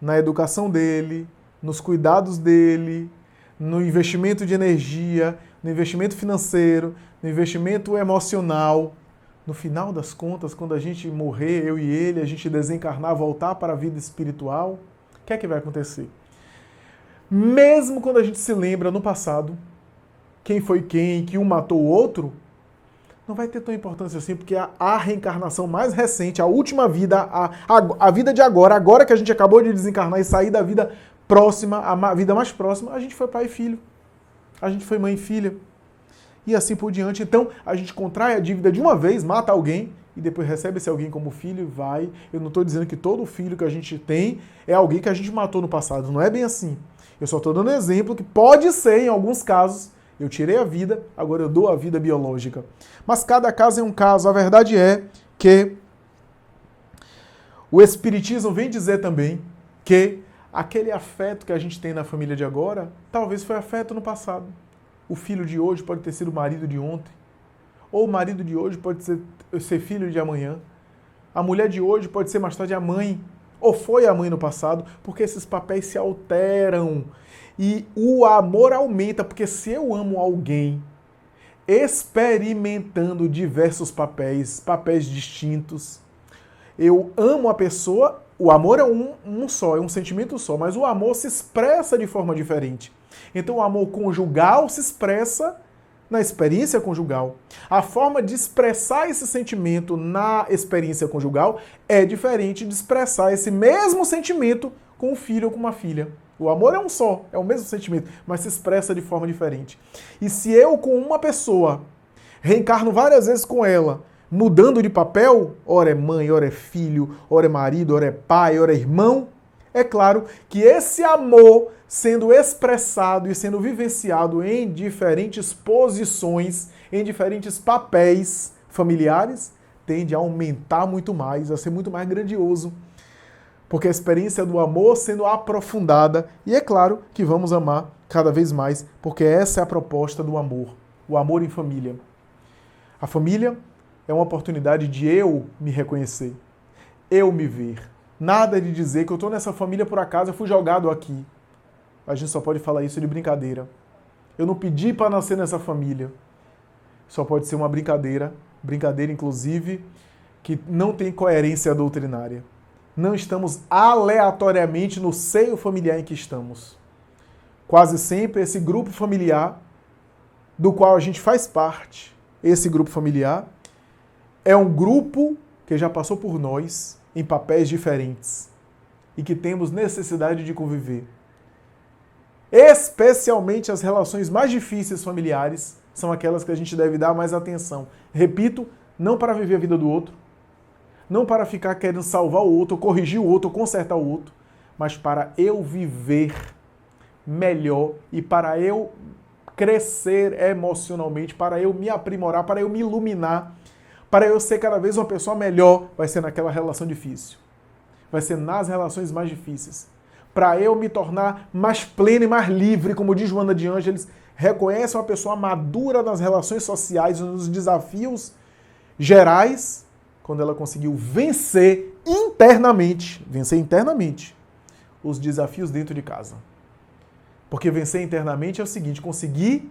na educação dele, nos cuidados dele, no investimento de energia, no investimento financeiro, no investimento emocional. No final das contas, quando a gente morrer, eu e ele, a gente desencarnar, voltar para a vida espiritual, o que é que vai acontecer? Mesmo quando a gente se lembra no passado, quem foi quem, que um matou o outro, não vai ter tanta importância assim, porque a reencarnação mais recente, a última vida, a vida de agora que a gente acabou de desencarnar e sair da vida próxima, a vida mais próxima, a gente foi pai e filho. A gente foi mãe e filha. E assim por diante. Então, a gente contrai a dívida de uma vez, mata alguém, e depois recebe esse alguém como filho e vai. Eu não estou dizendo que todo filho que a gente tem é alguém que a gente matou no passado. Não é bem assim. Eu só estou dando exemplo que pode ser, em alguns casos, Eu tirei a vida, agora eu dou a vida biológica. Mas cada caso é um caso. A verdade é que o Espiritismo vem dizer também que aquele afeto que a gente tem na família de agora, talvez foi afeto no passado. O filho de hoje pode ter sido o marido de ontem. Ou o marido de hoje pode ser filho de amanhã. A mulher de hoje pode ser mais tarde a mãe. Ou foi a mãe no passado, porque esses papéis se alteram. E o amor aumenta, porque se eu amo alguém experimentando diversos papéis distintos, eu amo a pessoa, o amor é um só, é um sentimento só, mas o amor se expressa de forma diferente. Então o amor conjugal se expressa na experiência conjugal. A forma de expressar esse sentimento na experiência conjugal é diferente de expressar esse mesmo sentimento com um filho ou com uma filha. O amor é um só, é o mesmo sentimento, mas se expressa de forma diferente. E se eu com uma pessoa reencarno várias vezes com ela, mudando de papel, ora é mãe, ora é filho, ora é marido, ora é pai, ora é irmão, é claro que esse amor sendo expressado e sendo vivenciado em diferentes posições, em diferentes papéis familiares, tende a aumentar muito mais, a ser muito mais grandioso. Porque a experiência do amor sendo aprofundada, e é claro que vamos amar cada vez mais, porque essa é a proposta do amor, o amor em família. A família é uma oportunidade de eu me reconhecer, eu me ver. Nada de dizer que eu estou nessa família por acaso, eu fui jogado aqui. A gente só pode falar isso de brincadeira. Eu não pedi para nascer nessa família. Só pode ser uma brincadeira inclusive que não tem coerência doutrinária. Não estamos aleatoriamente no seio familiar em que estamos. Quase sempre esse grupo familiar do qual a gente faz parte, esse grupo familiar, é um grupo que já passou por nós em papéis diferentes e que temos necessidade de conviver. Especialmente as relações mais difíceis familiares são aquelas que a gente deve dar mais atenção. Repito, não para viver a vida do outro, não para ficar querendo salvar o outro, corrigir o outro, consertar o outro, mas para eu viver melhor e para eu crescer emocionalmente, para eu me aprimorar, para eu me iluminar, para eu ser cada vez uma pessoa melhor, vai ser naquela relação difícil. Vai ser nas relações mais difíceis. Para eu me tornar mais pleno e mais livre, como diz Joana de Ângeles, reconhece uma pessoa madura nas relações sociais, nos desafios gerais, quando ela conseguiu vencer internamente os desafios dentro de casa. Porque vencer internamente é o seguinte, conseguir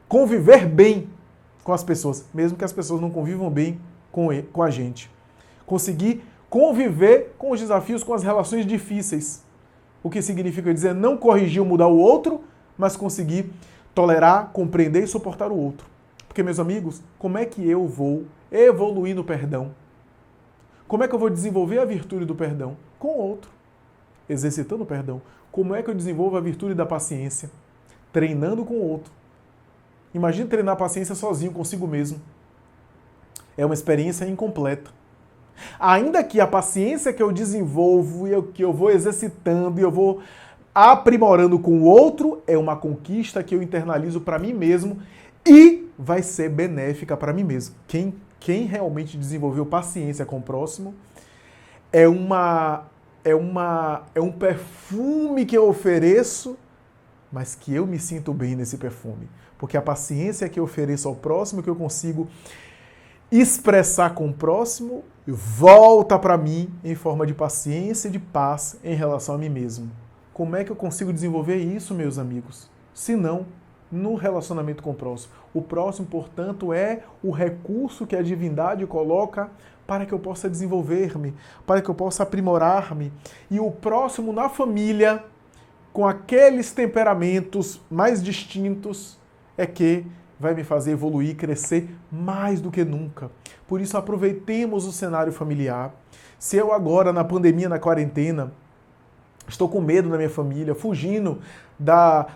conviver bem com as pessoas, mesmo que as pessoas não convivam bem com a gente. Conseguir conviver com os desafios, com as relações difíceis. O que significa dizer não corrigir ou mudar o outro, mas conseguir tolerar, compreender e suportar o outro. Porque, meus amigos, como é que eu vou evoluir no perdão? Como é que eu vou desenvolver a virtude do perdão? Com o outro, exercitando o perdão. Como é que eu desenvolvo a virtude da paciência? Treinando com o outro. Imagine treinar a paciência sozinho, consigo mesmo. É uma experiência incompleta. Ainda que a paciência que eu desenvolvo e que eu vou exercitando e eu vou aprimorando com o outro é uma conquista que eu internalizo para mim mesmo e vai ser benéfica para mim mesmo. Quem realmente desenvolveu paciência com o próximo é um perfume que eu ofereço, mas que eu me sinto bem nesse perfume. Porque a paciência que eu ofereço ao próximo, que eu consigo expressar com o próximo, volta para mim em forma de paciência e de paz em relação a mim mesmo. Como é que eu consigo desenvolver isso, meus amigos? Se não, no relacionamento com o próximo. O próximo, portanto, é o recurso que a divindade coloca para que eu possa desenvolver-me, para que eu possa aprimorar-me. E o próximo na família, com aqueles temperamentos mais distintos, é que vai me fazer evoluir, crescer mais do que nunca. Por isso, aproveitemos o cenário familiar. Se eu agora, na pandemia, na quarentena, estou com medo na minha família, fugindo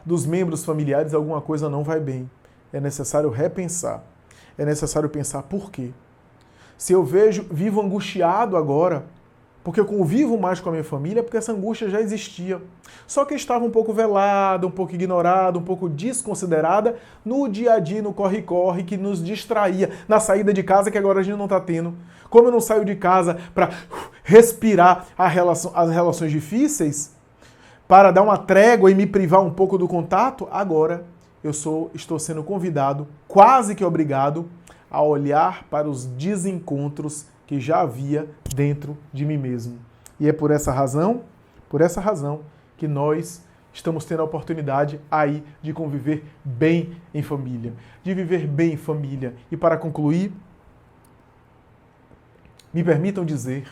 dos membros familiares, alguma coisa não vai bem. É necessário repensar. É necessário pensar por quê. Se eu vivo angustiado agora, porque eu convivo mais com a minha família, porque essa angústia já existia. Só que eu estava um pouco velada, um pouco ignorada, um pouco desconsiderada no dia a dia, no corre-corre, que nos distraía, na saída de casa, que agora a gente não está tendo. Como eu não saio de casa para respirar as relações difíceis, para dar uma trégua e me privar um pouco do contato, agora estou sendo convidado, quase que obrigado, a olhar para os desencontros que já havia dentro de mim mesmo. E é por essa razão, que nós estamos tendo a oportunidade aí de conviver bem em família, de viver bem em família. E para concluir, me permitam dizer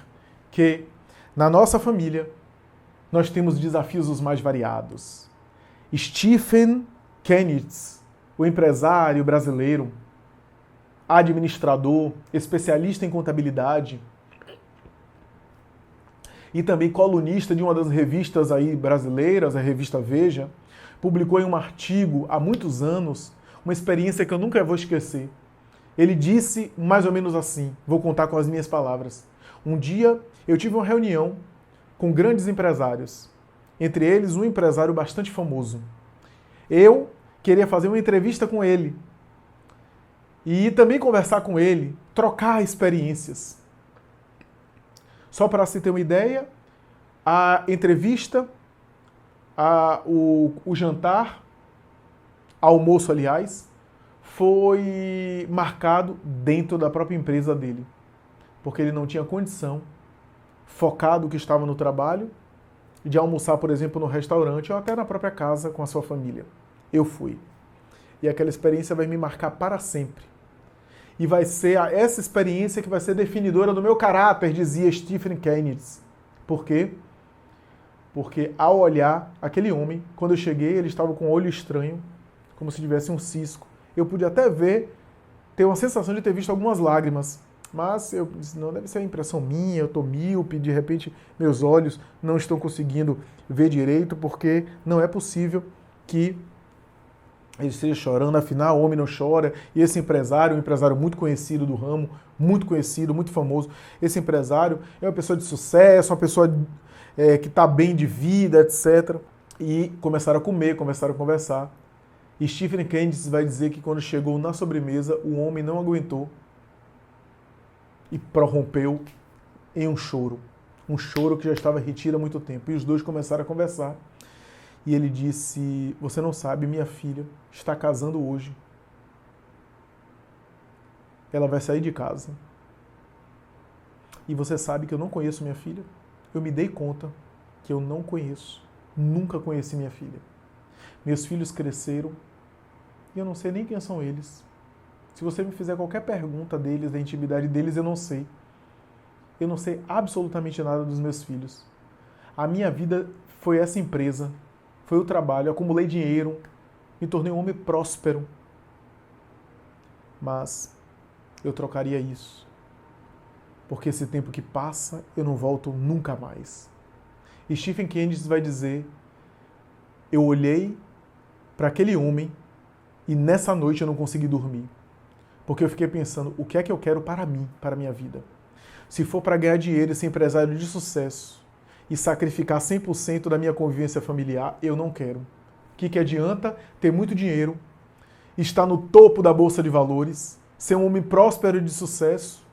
que na nossa família nós temos desafios os mais variados. Stephen Kennedy, o empresário brasileiro, administrador, especialista em contabilidade e também colunista de uma das revistas aí brasileiras, a revista Veja, publicou em um artigo há muitos anos uma experiência que eu nunca vou esquecer. Ele disse mais ou menos assim, vou contar com as minhas palavras. Um dia eu tive uma reunião com grandes empresários, entre eles um empresário bastante famoso. Eu queria fazer uma entrevista com ele e também conversar com ele, trocar experiências. Só para se ter uma ideia, a entrevista, o jantar, almoço, aliás, foi marcado dentro da própria empresa dele, porque ele não tinha condição, focado que estava no trabalho, de almoçar, por exemplo, no restaurante ou até na própria casa com a sua família. Eu fui. E aquela experiência vai me marcar para sempre. E vai ser essa experiência que vai ser definidora do meu caráter, dizia Stephen Kennedy. Por quê? Porque ao olhar aquele homem, quando eu cheguei, ele estava com um olho estranho, como se tivesse um cisco. Eu pude até ter uma sensação de ter visto algumas lágrimas. Mas eu disse, não, deve ser a impressão minha, eu estou míope, de repente meus olhos não estão conseguindo ver direito, porque não é possível que ele esteja chorando, afinal, o homem não chora. E esse empresário, um empresário muito conhecido do ramo, muito conhecido, muito famoso, esse empresário é uma pessoa de sucesso, uma pessoa que está bem de vida, etc. E começaram a comer, começaram a conversar. E Stephen Kennedy vai dizer que quando chegou na sobremesa, o homem não aguentou e prorrompeu em um choro que já estava retido há muito tempo. E os dois começaram a conversar. E ele disse, você não sabe, minha filha está casando hoje. Ela vai sair de casa. E você sabe que eu não conheço minha filha? Eu me dei conta que eu não conheço. Nunca conheci minha filha. Meus filhos cresceram e eu não sei nem quem são eles. Se você me fizer qualquer pergunta deles, da intimidade deles, eu não sei. Eu não sei absolutamente nada dos meus filhos. A minha vida foi essa empresa, foi o trabalho, acumulei dinheiro, me tornei um homem próspero. Mas eu trocaria isso. Porque esse tempo que passa, eu não volto nunca mais. E Stephen Kennedy vai dizer, eu olhei para aquele homem e nessa noite eu não consegui dormir. Porque eu fiquei pensando, o que é que eu quero para mim, para a minha vida? Se for para ganhar dinheiro e ser empresário de sucesso e sacrificar 100% da minha convivência familiar, eu não quero. O que adianta ter muito dinheiro, estar no topo da bolsa de valores, ser um homem próspero de sucesso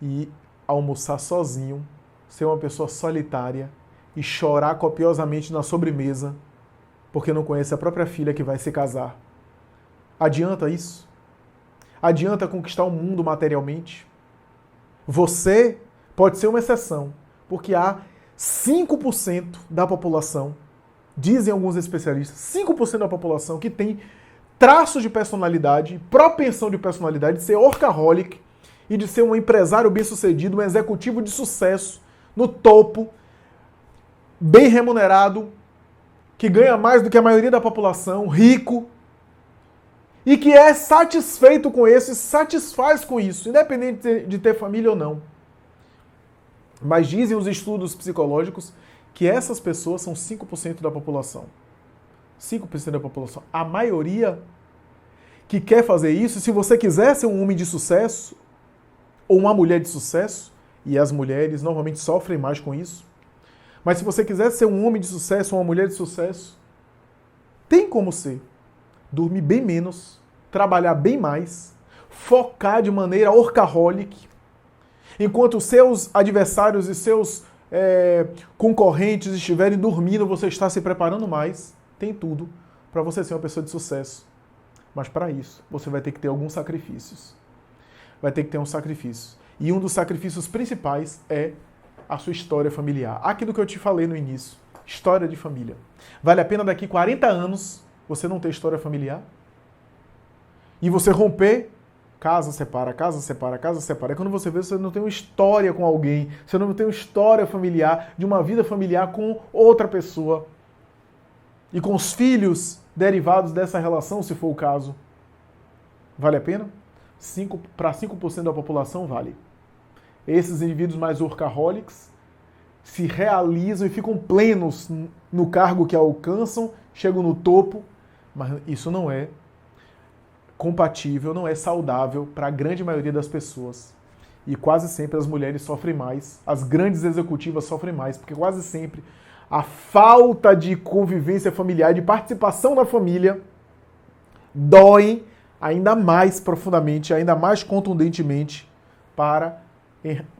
e almoçar sozinho, ser uma pessoa solitária e chorar copiosamente na sobremesa porque não conhece a própria filha que vai se casar? Adianta isso? Adianta conquistar o mundo materialmente? Você pode ser uma exceção, porque há 5% da população, dizem alguns especialistas, 5% da população que tem traços de personalidade, propensão de personalidade, de ser workaholic e de ser um empresário bem-sucedido, um executivo de sucesso, no topo, bem remunerado, que ganha mais do que a maioria da população, rico, e que é satisfeito com isso e satisfaz com isso, independente de ter família ou não. Mas dizem os estudos psicológicos que essas pessoas são 5% da população. 5% da população. A maioria que quer fazer isso, se você quiser ser um homem de sucesso ou uma mulher de sucesso, e as mulheres normalmente sofrem mais com isso. Mas se você quiser ser um homem de sucesso, uma mulher de sucesso, tem como ser. Dormir bem menos, trabalhar bem mais, focar de maneira workaholic, enquanto os seus adversários e seus concorrentes estiverem dormindo, você está se preparando mais. Tem tudo para você ser uma pessoa de sucesso. Mas para isso, você vai ter que ter alguns sacrifícios. Vai ter que ter um sacrifício. E um dos sacrifícios principais é a sua história familiar. Aquilo que eu te falei no início. História de família. Vale a pena daqui 40 anos você não ter história familiar? E você romper, casa separa, casa separa, casa separa. É quando você vê, você não tem uma história com alguém. Você não tem uma história familiar, de uma vida familiar com outra pessoa. E com os filhos derivados dessa relação, se for o caso. Vale a pena? Para 5% da população, vale. Esses indivíduos mais workaholics se realizam e ficam plenos no cargo que alcançam, chegam no topo, mas isso não é compatível, não é saudável para a grande maioria das pessoas. E quase sempre as mulheres sofrem mais, as grandes executivas sofrem mais, porque quase sempre a falta de convivência familiar, de participação da família, dói ainda mais profundamente, ainda mais contundentemente para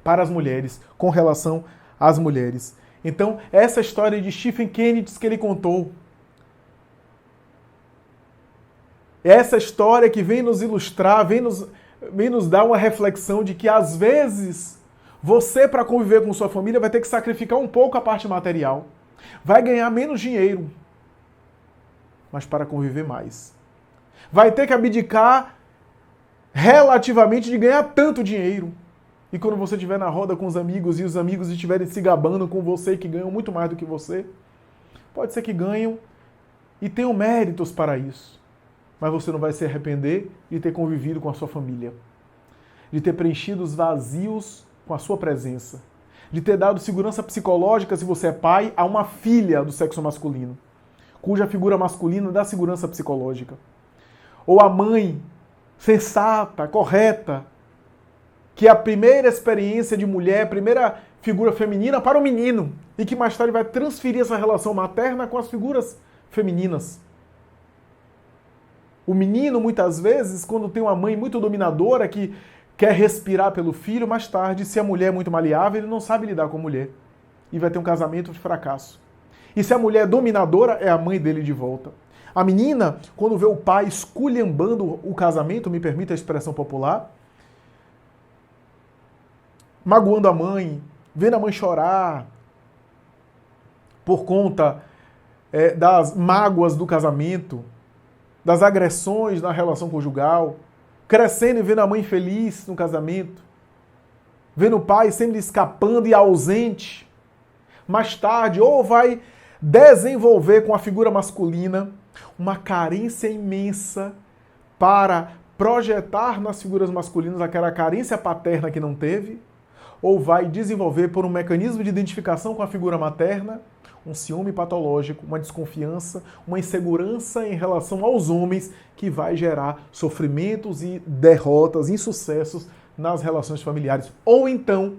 as mulheres, com relação às mulheres. Então, essa história de Stephen Kennedy que ele contou, essa história que vem nos ilustrar, vem nos dar uma reflexão de que, às vezes, você, para conviver com sua família, vai ter que sacrificar um pouco a parte material. Vai ganhar menos dinheiro, mas para conviver mais. Vai ter que abdicar relativamente de ganhar tanto dinheiro. E quando você estiver na roda com os amigos e os amigos estiverem se gabando com você que ganham muito mais do que você, pode ser que ganham e tenham méritos para isso. Mas você não vai se arrepender de ter convivido com a sua família, de ter preenchido os vazios com a sua presença, de ter dado segurança psicológica, se você é pai, a uma filha do sexo masculino, cuja figura masculina dá segurança psicológica. Ou a mãe sensata, correta, que é a primeira experiência de mulher, a primeira figura feminina para o menino, e que mais tarde vai transferir essa relação materna com as figuras femininas. O menino, muitas vezes, quando tem uma mãe muito dominadora, que quer respirar pelo filho, mais tarde, se a mulher é muito maleável, ele não sabe lidar com a mulher. E vai ter um casamento de fracasso. E se a mulher é dominadora, é a mãe dele de volta. A menina, quando vê o pai esculhambando o casamento, me permite a expressão popular, magoando a mãe, vendo a mãe chorar por conta das mágoas do casamento, das agressões na relação conjugal, crescendo e vendo a mãe feliz no casamento, vendo o pai sempre escapando e ausente, mais tarde, ou vai desenvolver com a figura masculina uma carência imensa para projetar nas figuras masculinas aquela carência paterna que não teve, ou vai desenvolver por um mecanismo de identificação com a figura materna um ciúme patológico, uma desconfiança, uma insegurança em relação aos homens que vai gerar sofrimentos e derrotas, insucessos nas relações familiares. Ou então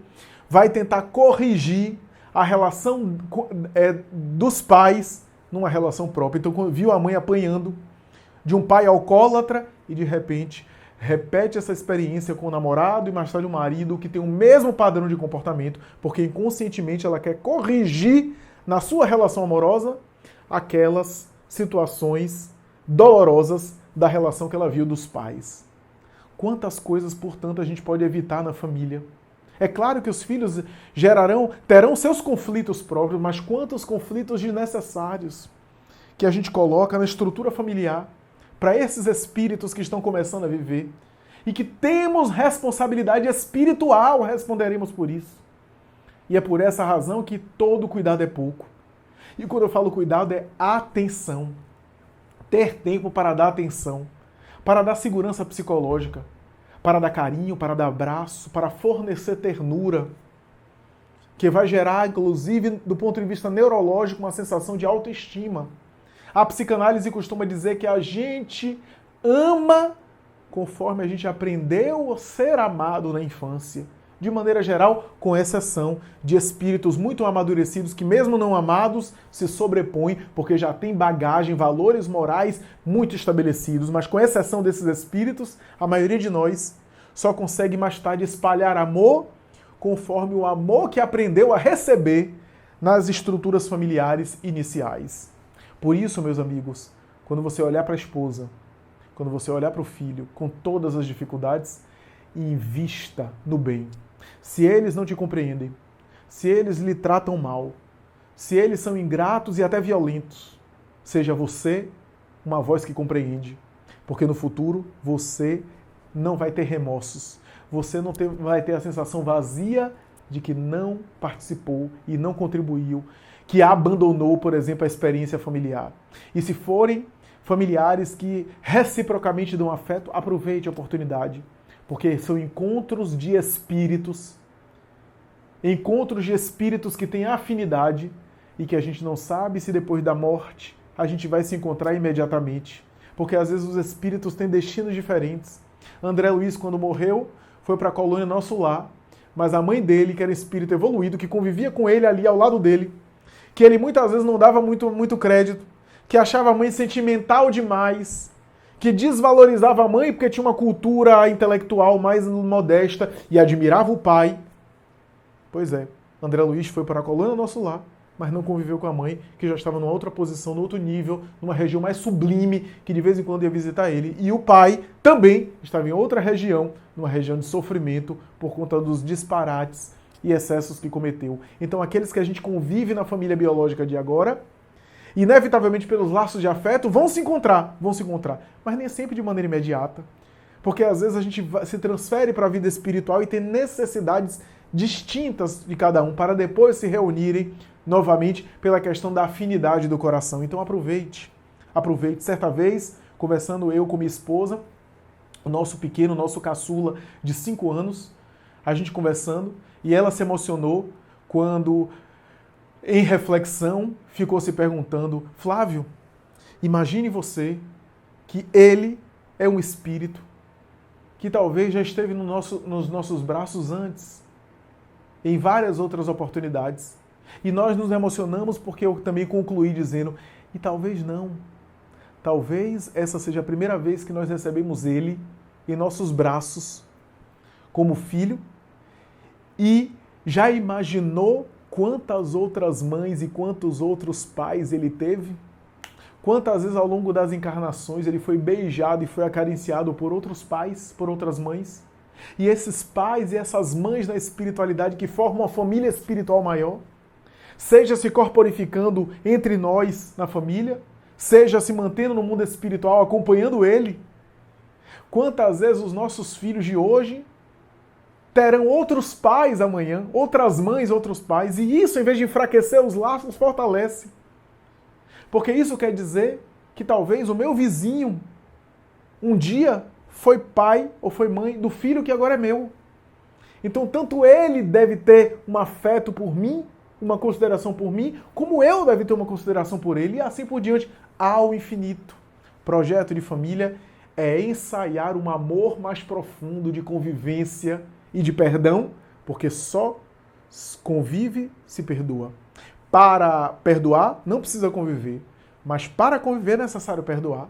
vai tentar corrigir a relação dos pais numa relação própria. Então, viu a mãe apanhando de um pai alcoólatra e, de repente, repete essa experiência com o namorado e mais tarde o marido que tem o mesmo padrão de comportamento, porque inconscientemente ela quer corrigir na sua relação amorosa aquelas situações dolorosas da relação que ela viu dos pais. Quantas coisas, portanto, a gente pode evitar na família? É claro que os filhos terão seus conflitos próprios, mas quantos conflitos desnecessários que a gente coloca na estrutura familiar para esses espíritos que estão começando a viver e que temos responsabilidade espiritual, responderemos por isso. E é por essa razão que todo cuidado é pouco. E quando eu falo cuidado é atenção. Ter tempo para dar atenção, para dar segurança psicológica, para dar carinho, para dar abraço, para fornecer ternura, que vai gerar, inclusive, do ponto de vista neurológico, uma sensação de autoestima. A psicanálise costuma dizer que a gente ama conforme a gente aprendeu a ser amado na infância. de maneira geral, com exceção de espíritos muito amadurecidos que, mesmo não amados, se sobrepõem porque já têm bagagem, valores morais muito estabelecidos. Mas com exceção desses espíritos, a maioria de nós só consegue mais tarde espalhar amor conforme o amor que aprendeu a receber nas estruturas familiares iniciais. Por isso, meus amigos, quando você olhar para a esposa, quando você olhar para o filho, com todas as dificuldades, invista no bem. Se eles não te compreendem, se eles lhe tratam mal, se eles são ingratos e até violentos, seja você uma voz que compreende, porque no futuro você não vai ter remorsos, você não vai ter a sensação vazia de que não participou e não contribuiu, que abandonou, por exemplo, a experiência familiar. E se forem familiares que reciprocamente dão afeto, aproveite a oportunidade, porque são encontros de espíritos que têm afinidade e que a gente não sabe se depois da morte a gente vai se encontrar imediatamente, porque às vezes os espíritos têm destinos diferentes. André Luiz, quando morreu, foi para a colônia Nosso Lar, mas a mãe dele, que era um espírito evoluído, que convivia com ele ali ao lado dele, que ele muitas vezes não dava muito crédito, que achava a mãe sentimental demais, que desvalorizava a mãe porque tinha uma cultura intelectual mais modesta e admirava o pai. Pois é, André Luiz foi para a colônia Nosso Lar, mas não conviveu com a mãe, que já estava numa outra posição, num outro nível, numa região mais sublime, que de vez em quando ia visitar ele. E o pai também estava em outra região, numa região de sofrimento, por conta dos disparates e excessos que cometeu. Então, aqueles que a gente convive na família biológica de agora, inevitavelmente pelos laços de afeto, vão se encontrar, mas nem sempre de maneira imediata, porque às vezes a gente se transfere para a vida espiritual e tem necessidades distintas de cada um para depois se reunirem novamente pela questão da afinidade do coração. Então aproveite. Certa vez, conversando eu com minha esposa, o nosso pequeno, o nosso caçula de 5 anos, a gente conversando, e ela se emocionou quando, em reflexão, ficou se perguntando: Flávio, imagine você que ele é um espírito que talvez já esteve nos nossos braços antes, em várias outras oportunidades. E nós nos emocionamos porque eu também concluí dizendo: e talvez não. Talvez essa seja a primeira vez que nós recebemos ele em nossos braços como filho. E já imaginou quantas outras mães e quantos outros pais ele teve? Quantas vezes ao longo das encarnações ele foi beijado e foi acariciado por outros pais, por outras mães? E esses pais e essas mães na espiritualidade que formam uma família espiritual maior, seja se corporificando entre nós na família, seja se mantendo no mundo espiritual, acompanhando ele. Quantas vezes os nossos filhos de hoje terão outros pais amanhã, outras mães, outros pais, e isso, em vez de enfraquecer os laços, fortalece. Porque isso quer dizer que talvez o meu vizinho um dia foi pai ou foi mãe do filho que agora é meu. Então, tanto ele deve ter um afeto por mim, uma consideração por mim, como eu devo ter uma consideração por ele, e assim por diante, ao infinito. Projeto de família é ensaiar um amor mais profundo de convivência e de perdão, porque só convive se perdoa. Para perdoar, não precisa conviver, mas para conviver é necessário perdoar.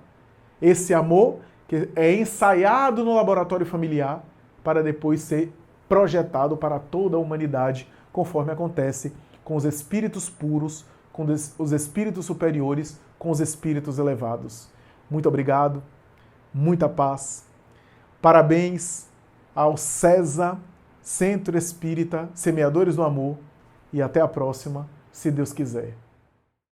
Esse amor que é ensaiado no laboratório familiar para depois ser projetado para toda a humanidade, conforme acontece com os espíritos puros, com os espíritos superiores, com os espíritos elevados. Muito obrigado, muita paz. Parabéns ao César, Centro Espírita Semeadores do Amor, e até a próxima, se Deus quiser.